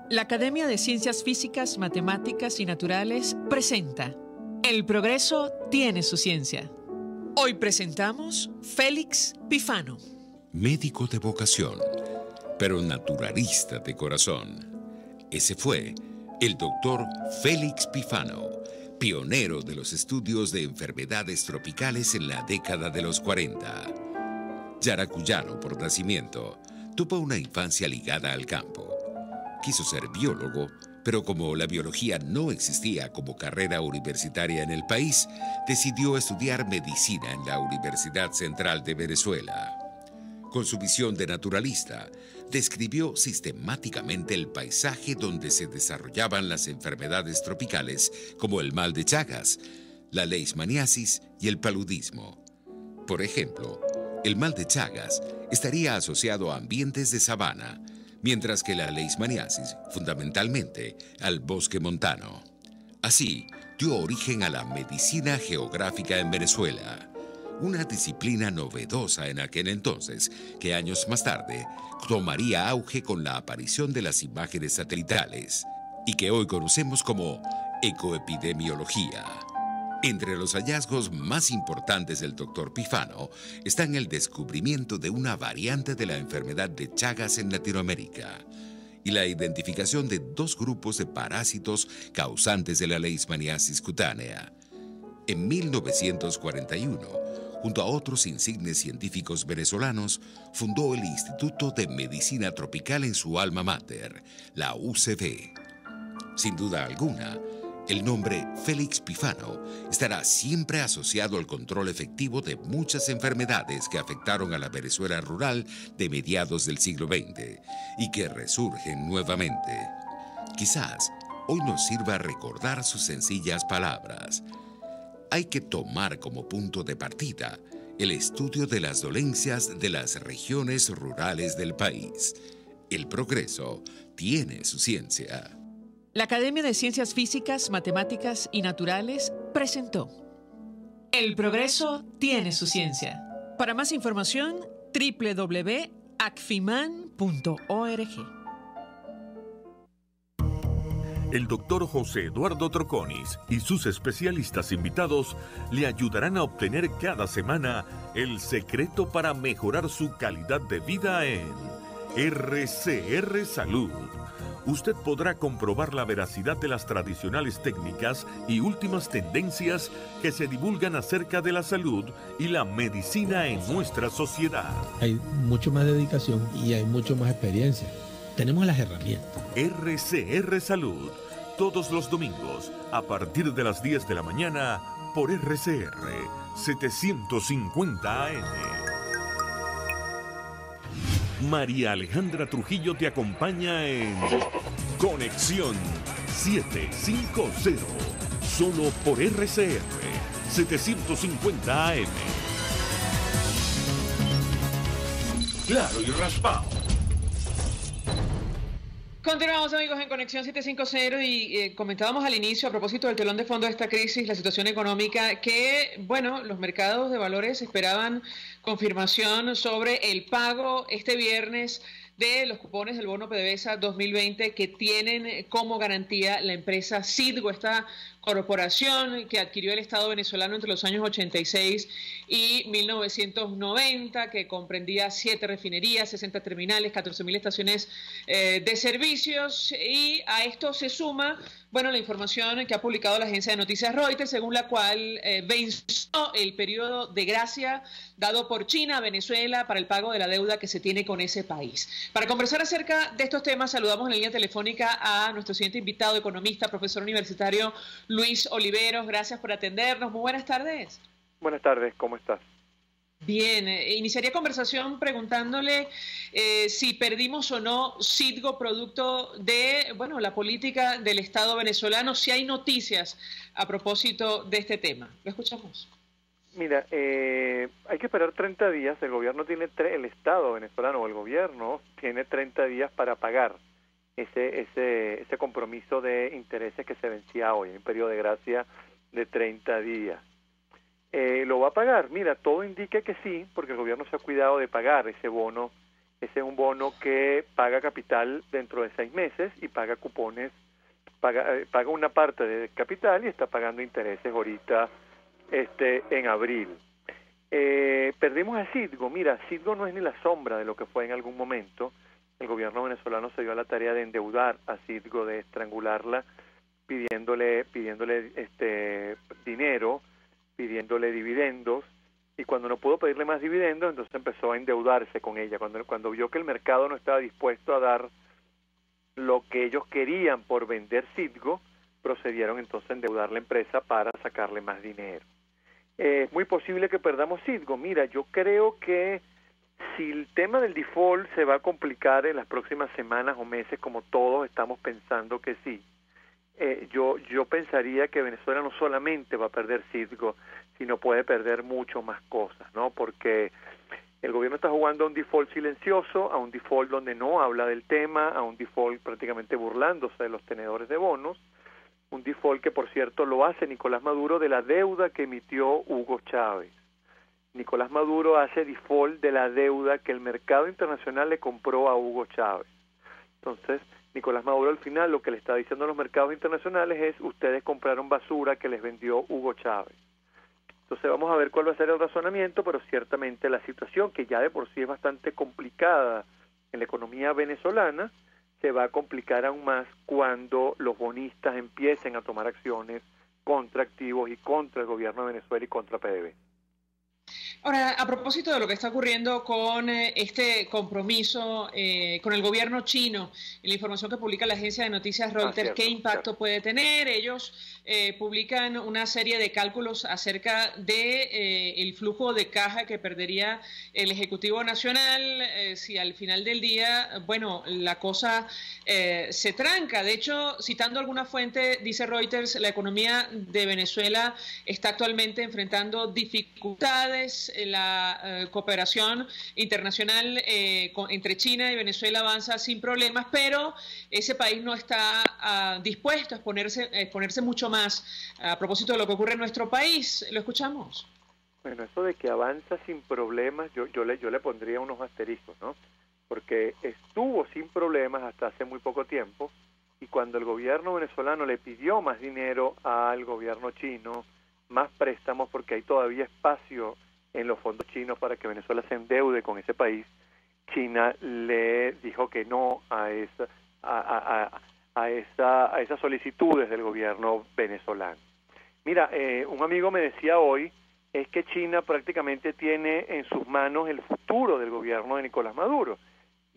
Speaker 2: La Academia de Ciencias Físicas, Matemáticas y Naturales presenta El progreso tiene su ciencia. Hoy presentamos Félix Pifano.
Speaker 4: Médico de vocación, pero naturalista de corazón. Ese fue el doctor Félix Pifano, pionero de los estudios de enfermedades tropicales en la década de los 40. Yaracuyano por nacimiento, tuvo una infancia ligada al campo. Quiso ser biólogo, pero como la biología no existía como carrera universitaria en el país, decidió estudiar medicina en la Universidad Central de Venezuela. Con su visión de naturalista, describió sistemáticamente el paisaje donde se desarrollaban las enfermedades tropicales como el mal de Chagas, la leishmaniasis y el paludismo. Por ejemplo, el mal de Chagas estaría asociado a ambientes de sabana, mientras que la leishmaniasis, fundamentalmente, al bosque montano. Así, dio origen a la medicina geográfica en Venezuela, una disciplina novedosa en aquel entonces, que años más tarde tomaría auge con la aparición de las imágenes satelitales, y que hoy conocemos como ecoepidemiología. Entre los hallazgos más importantes del Dr. Pifano están el descubrimiento de una variante de la enfermedad de Chagas en Latinoamérica y la identificación de 2 grupos de parásitos causantes de la leishmaniasis cutánea. En 1941, junto a otros insignes científicos venezolanos, fundó el Instituto de Medicina Tropical en su alma mater, la UCB. Sin duda alguna, el nombre Félix Pifano estará siempre asociado al control efectivo de muchas enfermedades que afectaron a la Venezuela rural de mediados del siglo XX y que resurgen nuevamente. Quizás hoy nos sirva recordar sus sencillas palabras. Hay que tomar como punto de partida el estudio de las dolencias de las regiones rurales del país. El progreso tiene su ciencia.
Speaker 2: La Academia de Ciencias Físicas, Matemáticas y Naturales presentó El progreso tiene su ciencia. Para más información, www.acfiman.org.
Speaker 1: El doctor José Eduardo Troconis y sus especialistas invitados le ayudarán a obtener cada semana el secreto para mejorar su calidad de vida en RCR Salud. Usted podrá comprobar la veracidad de las tradicionales técnicas y últimas tendencias que se divulgan acerca de la salud y la medicina en nuestra sociedad.
Speaker 16: Hay mucho más dedicación y hay mucho más experiencia. tenemos las herramientas.
Speaker 1: RCR Salud, todos los domingos, a partir de las 10 de la mañana, por RCR 750 AM. María Alejandra Trujillo te acompaña en Conexión 750, solo por RCR 750 AM. Claro y raspado.
Speaker 2: Continuamos, amigos, en Conexión 750 y comentábamos al inicio, a propósito del telón de fondo de esta crisis, la situación económica, que, bueno, los mercados de valores esperaban confirmación sobre el pago este viernes de los cupones del bono PDVSA 2020 que tienen como garantía la empresa Citgo, esta corporación que adquirió el Estado venezolano entre los años 86 y 1990, que comprendía 7 refinerías, 60 terminales, 14.000 estaciones de servicios, y a esto se suma, bueno, la información que ha publicado la agencia de noticias Reuters, según la cual venció el periodo de gracia dado por China a Venezuela para el pago de la deuda que se tiene con ese país. Para conversar acerca de estos temas, saludamos en la línea telefónica a nuestro siguiente invitado, economista, profesor universitario Luis Oliveros. Gracias por atendernos. Muy buenas tardes.
Speaker 17: Buenas tardes, ¿cómo estás?
Speaker 2: Bien, iniciaría conversación preguntándole si perdimos o no Citgo producto de, bueno, la política del Estado venezolano, si hay noticias a propósito de este tema. Lo escuchamos.
Speaker 17: Mira, hay que esperar 30 días. El gobierno tiene el Estado venezolano o el gobierno tiene 30 días para pagar ese compromiso de intereses que se vencía hoy, en periodo de gracia de 30 días. ¿Lo va a pagar? Mira, todo indica que sí, porque el gobierno se ha cuidado de pagar ese bono. Ese es un bono que paga capital dentro de 6 meses y paga cupones, paga una parte de capital y está pagando intereses ahorita en abril. Perdimos a Citgo. Mira, Citgo no es ni la sombra de lo que fue en algún momento. El gobierno venezolano se dio a la tarea de endeudar a Citgo, de estrangularla, pidiéndole dinero, pidiéndole dividendos, y cuando no pudo pedirle más dividendos, entonces empezó a endeudarse con ella. Cuando vio que el mercado no estaba dispuesto a dar lo que ellos querían por vender Citgo, procedieron entonces a endeudar la empresa para sacarle más dinero. Es muy posible que perdamos Citgo. Mira, yo creo que si el tema del default se va a complicar en las próximas semanas o meses, como todos estamos pensando que sí, yo pensaría que Venezuela no solamente va a perder Citgo, sino puede perder mucho más cosas, ¿no? Porque el gobierno está jugando a un default silencioso, a un default donde no habla del tema, a un default prácticamente burlándose de los tenedores de bonos, un default que, por cierto, lo hace Nicolás Maduro de la deuda que emitió Hugo Chávez. Nicolás Maduro hace default de la deuda que el mercado internacional le compró a Hugo Chávez. Entonces, Nicolás Maduro al final lo que le está diciendo a los mercados internacionales es: ustedes compraron basura que les vendió Hugo Chávez. Entonces vamos a ver cuál va a ser el razonamiento, pero ciertamente la situación, que ya de por sí es bastante complicada en la economía venezolana, se va a complicar aún más cuando los bonistas empiecen a tomar acciones contra activos y contra el gobierno de Venezuela y contra PDVSA.
Speaker 2: Ahora, a propósito de lo que está ocurriendo con este compromiso con el gobierno chino, en la información que publica la agencia de noticias Reuters, ¿qué impacto puede tener? Ellos publican una serie de cálculos acerca de el flujo de caja que perdería el Ejecutivo Nacional si al final del día, bueno, la cosa se tranca. De hecho, citando alguna fuente, dice Reuters, la economía de Venezuela está actualmente enfrentando dificultades. La cooperación internacional entre China y Venezuela avanza sin problemas, pero ese país no está dispuesto a exponerse mucho más a propósito de lo que ocurre en nuestro país. ¿Lo escuchamos?
Speaker 17: Bueno, eso de que avanza sin problemas, yo le pondría unos asteriscos, ¿no? Porque estuvo sin problemas hasta hace muy poco tiempo, y cuando el gobierno venezolano le pidió más dinero al gobierno chino, más préstamos, porque hay todavía espacio en los fondos chinos para que Venezuela se endeude con ese país, China le dijo que no a esas solicitudes del gobierno venezolano. Mira, un amigo me decía hoy es que China prácticamente tiene en sus manos el futuro del gobierno de Nicolás Maduro,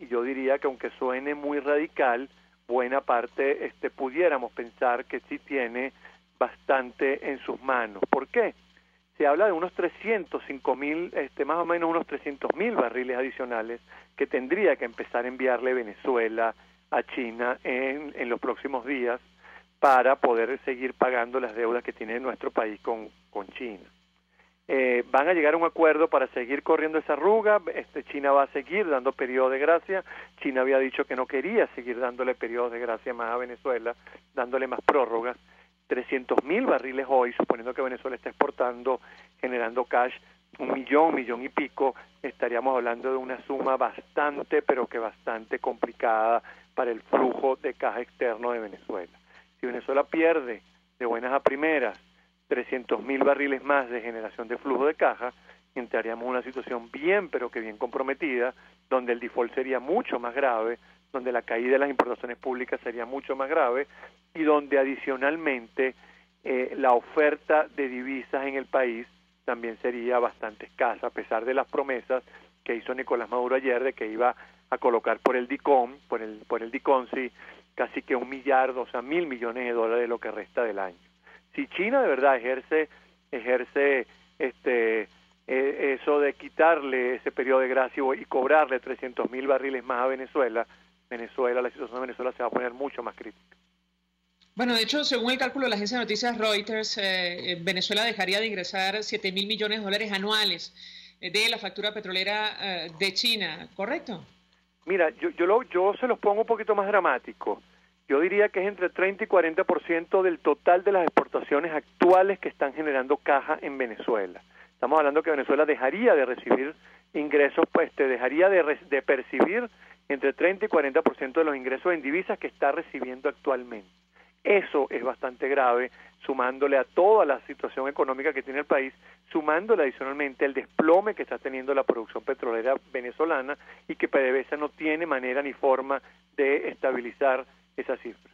Speaker 17: y yo diría que aunque suene muy radical, buena parte pudiéramos pensar que sí tiene bastante en sus manos. ¿Por qué? Se habla de unos 305.000, más o menos unos 300.000 barriles adicionales que tendría que empezar a enviarle Venezuela a China en los próximos días para poder seguir pagando las deudas que tiene nuestro país con China. Van a llegar a un acuerdo para seguir corriendo esa arruga. China va a seguir dando periodo de gracia. China había dicho que no quería seguir dándole periodos de gracia más a Venezuela, dándole más prórrogas. 300.000 barriles hoy, suponiendo que Venezuela está exportando, generando cash, 1 millón y pico, estaríamos hablando de una suma bastante, pero que bastante complicada para el flujo de caja externo de Venezuela. Si Venezuela pierde de buenas a primeras 300.000 barriles más de generación de flujo de caja, entraríamos en una situación bien, pero que bien comprometida, donde el default sería mucho más grave, donde la caída de las importaciones públicas sería mucho más grave y donde adicionalmente la oferta de divisas en el país también sería bastante escasa, a pesar de las promesas que hizo Nicolás Maduro ayer de que iba a colocar por el DICOM, por el DICONSI, casi que 1 millardo, o sea, $1.000 millones de dólares de lo que resta del año. Si China de verdad ejerce eso de quitarle ese periodo de gracia y cobrarle 300.000 barriles más a Venezuela, la situación de Venezuela se va a poner mucho más crítica.
Speaker 2: Bueno, de hecho, según el cálculo de la agencia de noticias Reuters, Venezuela dejaría de ingresar $7.000 millones de dólares anuales de la factura petrolera de China, ¿correcto?
Speaker 17: Mira, yo se los pongo un poquito más dramático. Yo diría que es entre 30 y 40% del total de las exportaciones actuales que están generando caja en Venezuela. Estamos hablando que Venezuela dejaría de recibir ingresos, dejaría de percibir entre 30 y 40% de los ingresos en divisas que está recibiendo actualmente. Eso es bastante grave, sumándole a toda la situación económica que tiene el país, sumándole adicionalmente el desplome que está teniendo la producción petrolera venezolana y que PDVSA no tiene manera ni forma de estabilizar esa cifra.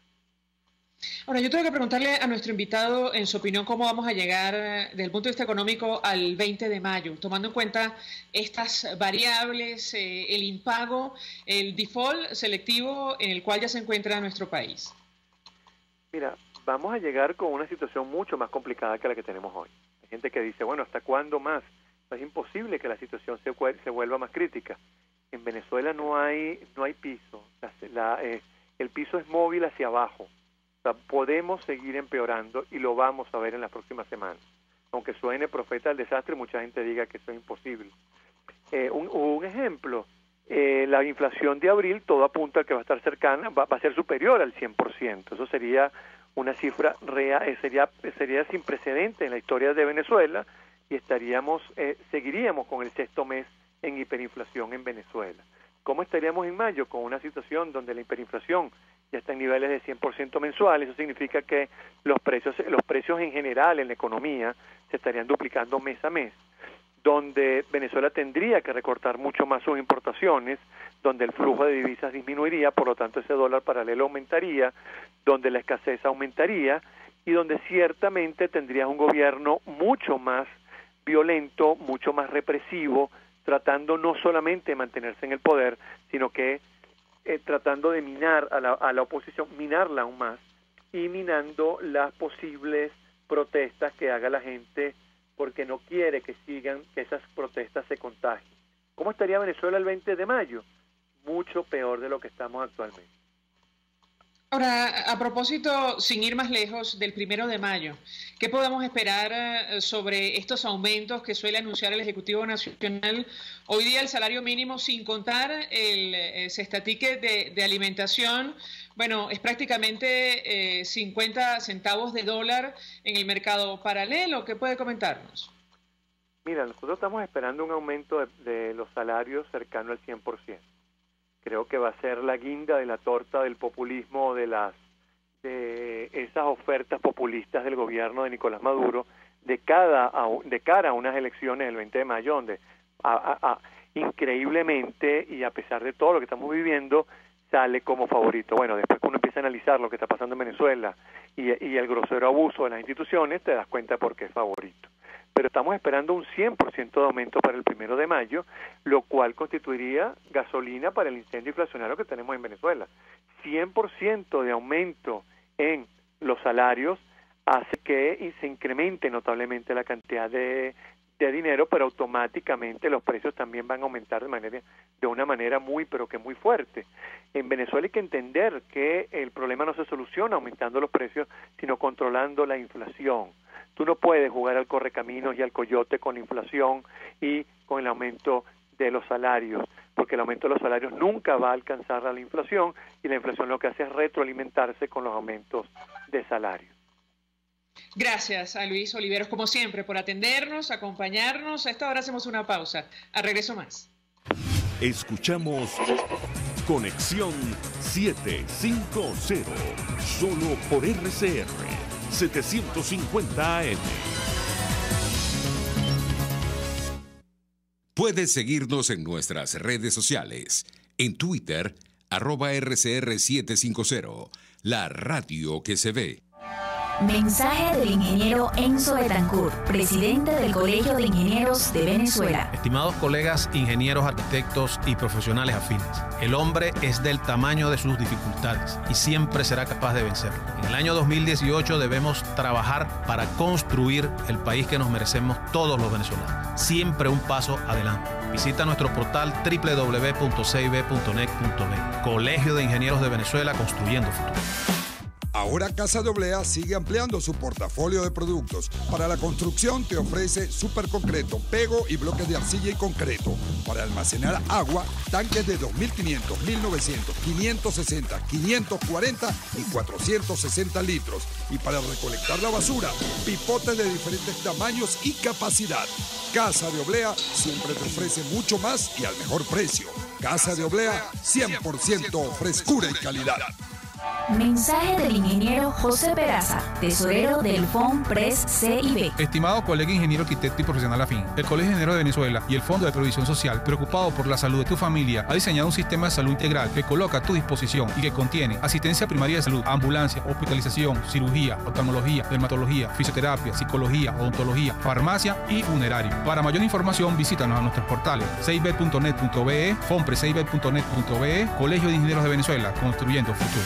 Speaker 2: Ahora, yo tengo que preguntarle a nuestro invitado, en su opinión, cómo vamos a llegar desde el punto de vista económico al 20 de mayo, tomando en cuenta estas variables, el impago, el default selectivo en el cual ya se encuentra nuestro país.
Speaker 17: Mira, vamos a llegar con una situación mucho más complicada que la que tenemos hoy. Hay gente que dice, bueno, ¿hasta cuándo más? Es imposible que la situación se vuelva más crítica. En Venezuela no hay piso. El piso es móvil hacia abajo. O sea, podemos seguir empeorando y lo vamos a ver en las próximas semanas. Aunque suene profeta del desastre, mucha gente diga que eso es imposible. Un ejemplo, la inflación de abril, todo apunta a que va a estar cercana, va a ser superior al 100%. Eso sería una cifra real, sería sin precedente en la historia de Venezuela y seguiríamos con el 6º mes en hiperinflación en Venezuela. ¿Cómo estaríamos en mayo? Con una situación donde la hiperinflación ya está en niveles de 100% mensuales. Eso significa que los precios en general en la economía se estarían duplicando mes a mes, donde Venezuela tendría que recortar mucho más sus importaciones, donde el flujo de divisas disminuiría, por lo tanto ese dólar paralelo aumentaría, donde la escasez aumentaría y donde ciertamente tendrías un gobierno mucho más violento, mucho más represivo, tratando no solamente de mantenerse en el poder, sino que tratando de minar a la oposición, minarla aún más, y minando las posibles protestas que haga la gente porque no quiere que esas protestas se contagien. ¿Cómo estaría Venezuela el 20 de mayo? Mucho peor de lo que estamos actualmente.
Speaker 2: Ahora, a propósito, sin ir más lejos, del 1 de mayo, ¿qué podemos esperar sobre estos aumentos que suele anunciar el Ejecutivo Nacional? Hoy día el salario mínimo, sin contar el cestaticket de alimentación, bueno, es prácticamente 50 centavos de dólar en el mercado paralelo. ¿Qué puede comentarnos?
Speaker 17: Mira, nosotros estamos esperando un aumento de los salarios cercano al 100%. Creo que va a ser la guinda de la torta del populismo, de esas ofertas populistas del gobierno de Nicolás Maduro de cara a unas elecciones el 20 de mayo, donde increíblemente y a pesar de todo lo que estamos viviendo, sale como favorito. Bueno, después que uno empieza a analizar lo que está pasando en Venezuela y el grosero abuso de las instituciones, te das cuenta por qué es favorito. pero estamos esperando un 100% de aumento para el 1 de mayo, lo cual constituiría gasolina para el incendio inflacionario que tenemos en Venezuela. 100% de aumento en los salarios hace que se incremente notablemente la cantidad de dinero, pero automáticamente los precios también van a aumentar de una manera muy fuerte. En Venezuela hay que entender que el problema no se soluciona aumentando los precios, sino controlando la inflación. Tú no puedes jugar al correcaminos y al coyote con la inflación y con el aumento de los salarios, porque el aumento de los salarios nunca va a alcanzar a la inflación, y la inflación lo que hace es retroalimentarse con los aumentos de salarios.
Speaker 2: Gracias a Luis Oliveros, como siempre, por atendernos, acompañarnos. A esta hora hacemos una pausa. Al regreso más.
Speaker 1: Escuchamos Conexión 750, solo por RCR 750 AM.
Speaker 4: Puedes seguirnos en nuestras redes sociales. En Twitter, @RCR750, la radio que se ve.
Speaker 5: Mensaje del ingeniero Enzo Betancourt, presidente del Colegio de Ingenieros de Venezuela.
Speaker 6: Estimados colegas, ingenieros, arquitectos y profesionales afines, el hombre es del tamaño de sus dificultades y siempre será capaz de vencerlo. En el año 2018 debemos trabajar para construir el país que nos merecemos todos los venezolanos. Siempre un paso adelante. Visita nuestro portal www.cib.net.be. Colegio de Ingenieros de Venezuela, construyendo futuro.
Speaker 7: Ahora Casa de Oblea sigue ampliando su portafolio de productos. Para la construcción te ofrece superconcreto, pego y bloques de arcilla y concreto. Para almacenar agua, tanques de 2.500, 1.900, 560, 540 y 460 litros. Y para recolectar la basura, pipotes de diferentes tamaños y capacidad. Casa de Oblea siempre te ofrece mucho más y al mejor precio. Casa de Oblea, 100% frescura y calidad.
Speaker 5: Mensaje del ingeniero José Peraza, tesorero del FONPRES CIB.
Speaker 8: Estimado colega ingeniero, arquitecto y profesional afín, el Colegio de Ingenieros de Venezuela y el Fondo de Previsión Social, preocupado por la salud de tu familia, ha diseñado un sistema de salud integral que coloca a tu disposición y que contiene asistencia primaria de salud, ambulancia, hospitalización, cirugía, oftalmología, dermatología, fisioterapia, psicología, odontología, farmacia y funerario. Para mayor información, visítanos a nuestros portales cib.net.be, fonprescib.net.be, Colegio de Ingenieros de Venezuela, construyendo futuro.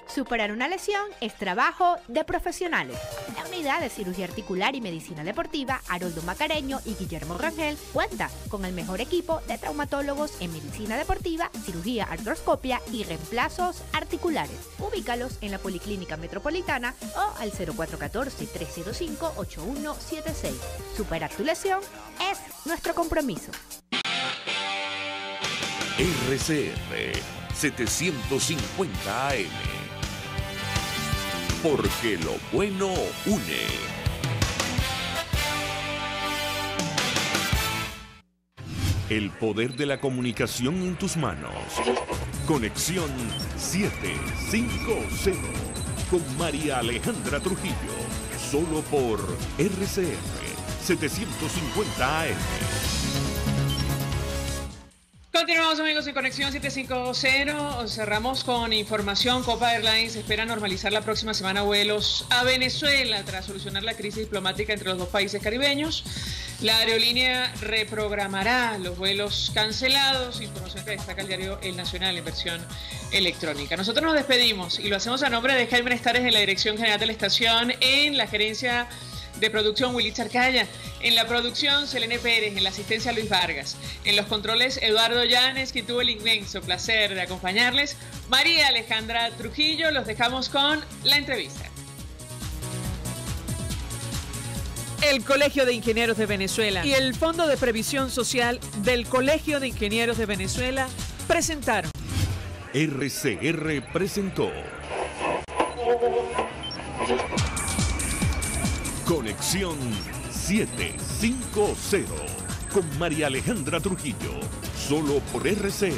Speaker 16: Superar una lesión es trabajo de profesionales. La unidad de cirugía articular y medicina deportiva Haroldo Macareño y Guillermo Rangel cuenta con el mejor equipo de traumatólogos en medicina deportiva, cirugía artroscopia y reemplazos articulares. Ubícalos en la Policlínica Metropolitana o al 0414-305-8176. Superar tu lesión es nuestro compromiso.
Speaker 1: RCR 750 AM. Porque lo bueno une. El poder de la comunicación en tus manos. Conexión 750 con María Alejandra Trujillo. Solo por RCR 750 AM.
Speaker 2: Continuamos, amigos, en Conexión 750. Cerramos con información. Copa Airlines espera normalizar la próxima semana vuelos a Venezuela tras solucionar la crisis diplomática entre los dos países caribeños. La aerolínea reprogramará los vuelos cancelados, información que destaca el diario El Nacional en versión electrónica. Nosotros nos despedimos y lo hacemos a nombre de Jaime Estares en la dirección general de la estación, en la gerencia de producción Willy Charcaya, en la producción Selene Pérez, en la asistencia Luis Vargas, en los controles Eduardo Llanes, quien tuvo el inmenso placer de acompañarles, María Alejandra Trujillo. Los dejamos con la entrevista. El Colegio de Ingenieros de Venezuela y el Fondo de Previsión Social del Colegio de Ingenieros de Venezuela presentaron.
Speaker 1: RCR presentó Conexión 750 con María Alejandra Trujillo, solo por RCR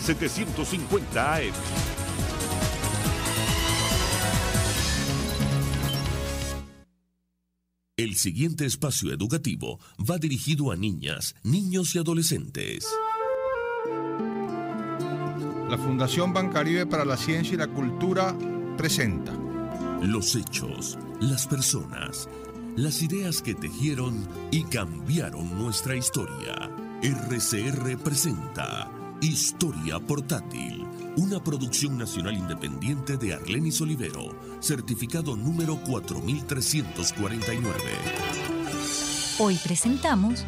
Speaker 1: 750 AM. El siguiente espacio educativo va dirigido a niñas, niños y adolescentes.
Speaker 18: La Fundación Bancaribe para la Ciencia y la Cultura presenta
Speaker 1: los hechos, las personas, las ideas que tejieron y cambiaron nuestra historia. RCR presenta Historia Portátil, una producción nacional independiente de Arlenis Olivero, certificado número 4349.
Speaker 19: Hoy presentamos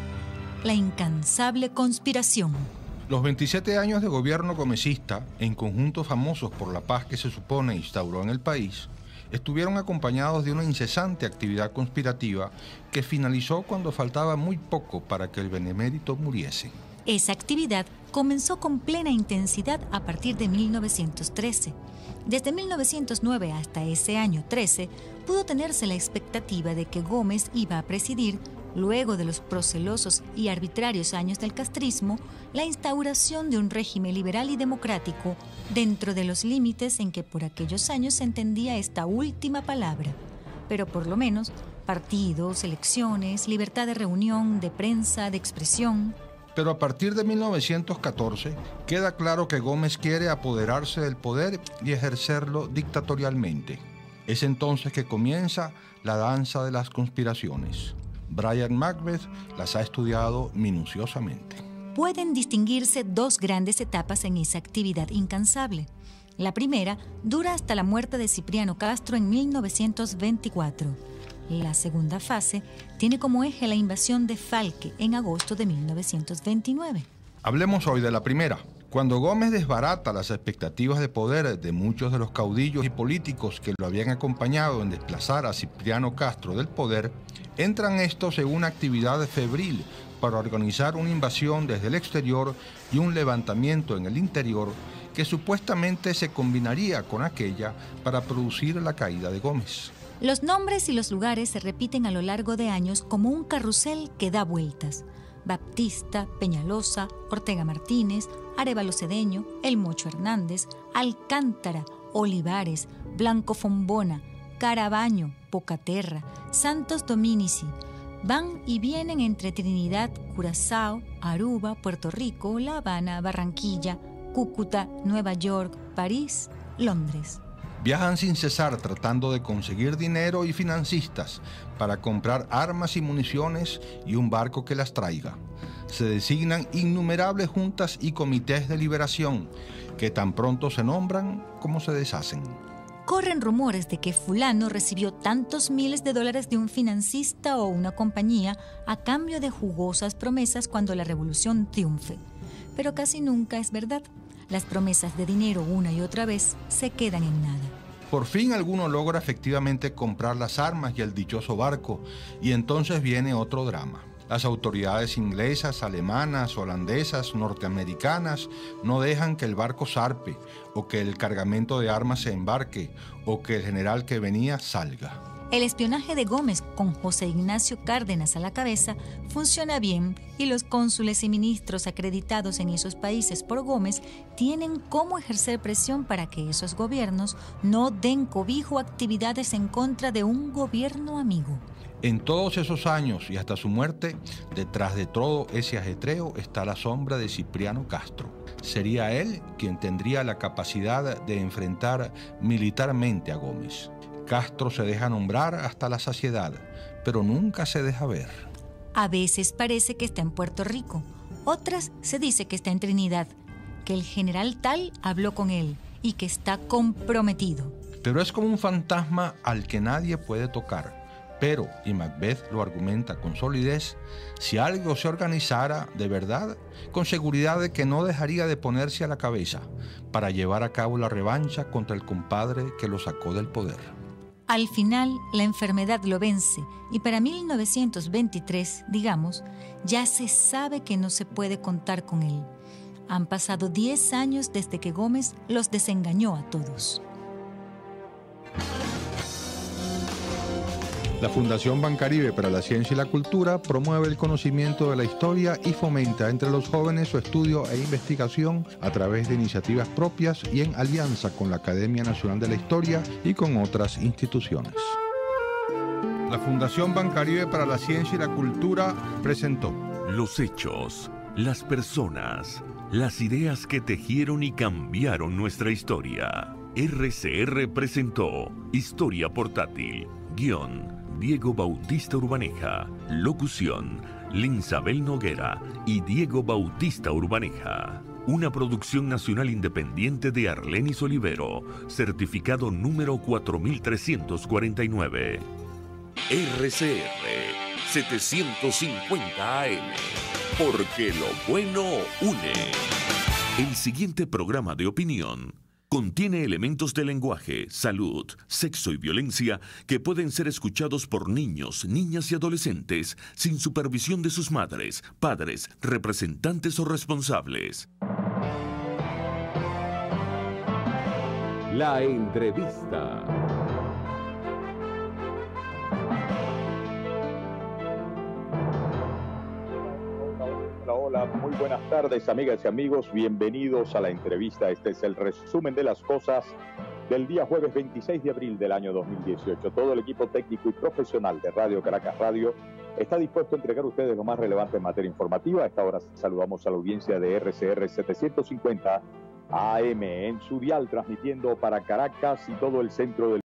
Speaker 19: La incansable conspiración.
Speaker 18: Los 27 años de gobierno gomecista, en conjunto famosos por la paz que se supone instauró en el país, estuvieron acompañados de una incesante actividad conspirativa que finalizó cuando faltaba muy poco para que el benemérito muriese.
Speaker 19: Esa actividad comenzó con plena intensidad a partir de 1913. Desde 1909 hasta ese año 13, pudo tenerse la expectativa de que Gómez iba a presidir, luego de los procelosos y arbitrarios años del castrismo, la instauración de un régimen liberal y democrático dentro de los límites en que por aquellos años se entendía esta última palabra. Pero por lo menos, partidos, elecciones, libertad de reunión, de prensa, de expresión.
Speaker 18: Pero a partir de 1914 queda claro que Gómez quiere apoderarse del poder y ejercerlo dictatorialmente. Es entonces que comienza la danza de las conspiraciones. Brian Macbeth las ha estudiado minuciosamente.
Speaker 19: Pueden distinguirse dos grandes etapas en esa actividad incansable. La primera dura hasta la muerte de Cipriano Castro en 1924. La segunda fase tiene como eje la invasión de Falque en agosto de 1929.
Speaker 18: Hablemos hoy de la primera. Cuando Gómez desbarata las expectativas de poder de muchos de los caudillos y políticos que lo habían acompañado en desplazar a Cipriano Castro del poder, entran estos en una actividad febril para organizar una invasión desde el exterior y un levantamiento en el interior que supuestamente se combinaría con aquella para producir la caída de Gómez.
Speaker 19: Los nombres y los lugares se repiten a lo largo de años como un carrusel que da vueltas. Baptista, Peñalosa, Ortega Martínez, Arévalo Cedeño, El Mocho Hernández, Alcántara, Olivares, Blanco Fombona, Carabaño, Pocaterra, Santos Dominici. Van y vienen entre Trinidad, Curazao, Aruba, Puerto Rico, La Habana, Barranquilla, Cúcuta, Nueva York, París, Londres.
Speaker 18: Viajan sin cesar tratando de conseguir dinero y financistas para comprar armas y municiones y un barco que las traiga. Se designan innumerables juntas y comités de liberación que tan pronto se nombran como se deshacen.
Speaker 19: Corren rumores de que fulano recibió tantos miles de dólares de un financista o una compañía a cambio de jugosas promesas cuando la revolución triunfe. Pero casi nunca es verdad. Las promesas de dinero una y otra vez se quedan en nada.
Speaker 18: Por fin alguno logra efectivamente comprar las armas y el dichoso barco, y entonces viene otro drama. Las autoridades inglesas, alemanas, holandesas, norteamericanas no dejan que el barco zarpe, o que el cargamento de armas se embarque, o que el general que venía salga.
Speaker 19: El espionaje de Gómez, con José Ignacio Cárdenas a la cabeza, funciona bien y los cónsules y ministros acreditados en esos países por Gómez tienen cómo ejercer presión para que esos gobiernos no den cobijo a actividades en contra de un gobierno amigo.
Speaker 18: En todos esos años y hasta su muerte, detrás de todo ese ajetreo está la sombra de Cipriano Castro. Sería él quien tendría la capacidad de enfrentar militarmente a Gómez. Castro se deja nombrar hasta la saciedad, pero nunca se deja ver.
Speaker 19: A veces parece que está en Puerto Rico, otras se dice que está en Trinidad, que el general tal habló con él y que está comprometido.
Speaker 18: Pero es como un fantasma al que nadie puede tocar. Pero, y Macbeth lo argumenta con solidez, si algo se organizara de verdad, con seguridad de que no dejaría de ponerse a la cabeza para llevar a cabo la revancha contra el compadre que lo sacó del poder.
Speaker 19: Al final, la enfermedad lo vence y para 1923, digamos, ya se sabe que no se puede contar con él. Han pasado 10 años desde que Gómez los desengañó a todos.
Speaker 18: La Fundación Bancaribe para la Ciencia y la Cultura promueve el conocimiento de la historia y fomenta entre los jóvenes su estudio e investigación a través de iniciativas propias y en alianza con la Academia Nacional de la Historia y con otras instituciones. La Fundación Bancaribe para la Ciencia y la Cultura presentó
Speaker 1: los hechos, las personas, las ideas que tejieron y cambiaron nuestra historia. RCR presentó Historia Portátil, guión Diego Bautista Urbaneja. Locución, Linsabel Noguera y Diego Bautista Urbaneja. Una producción nacional independiente de Arlenis Olivero, certificado número 4349. RCR 750 AM, porque lo bueno une. El siguiente programa de opinión contiene elementos de lenguaje, salud, sexo y violencia que pueden ser escuchados por niños, niñas y adolescentes sin supervisión de sus madres, padres, representantes o responsables.
Speaker 20: La entrevista. Hola, muy buenas tardes, amigas y amigos. Bienvenidos a la entrevista. Este es el resumen de las cosas del día jueves 26 de abril del año 2018. Todo el equipo técnico y profesional de Radio Caracas Radio está dispuesto a entregar a ustedes lo más relevante en materia informativa. A esta hora saludamos a la audiencia de RCR 750 AM en su dial, transmitiendo para Caracas y todo el centro del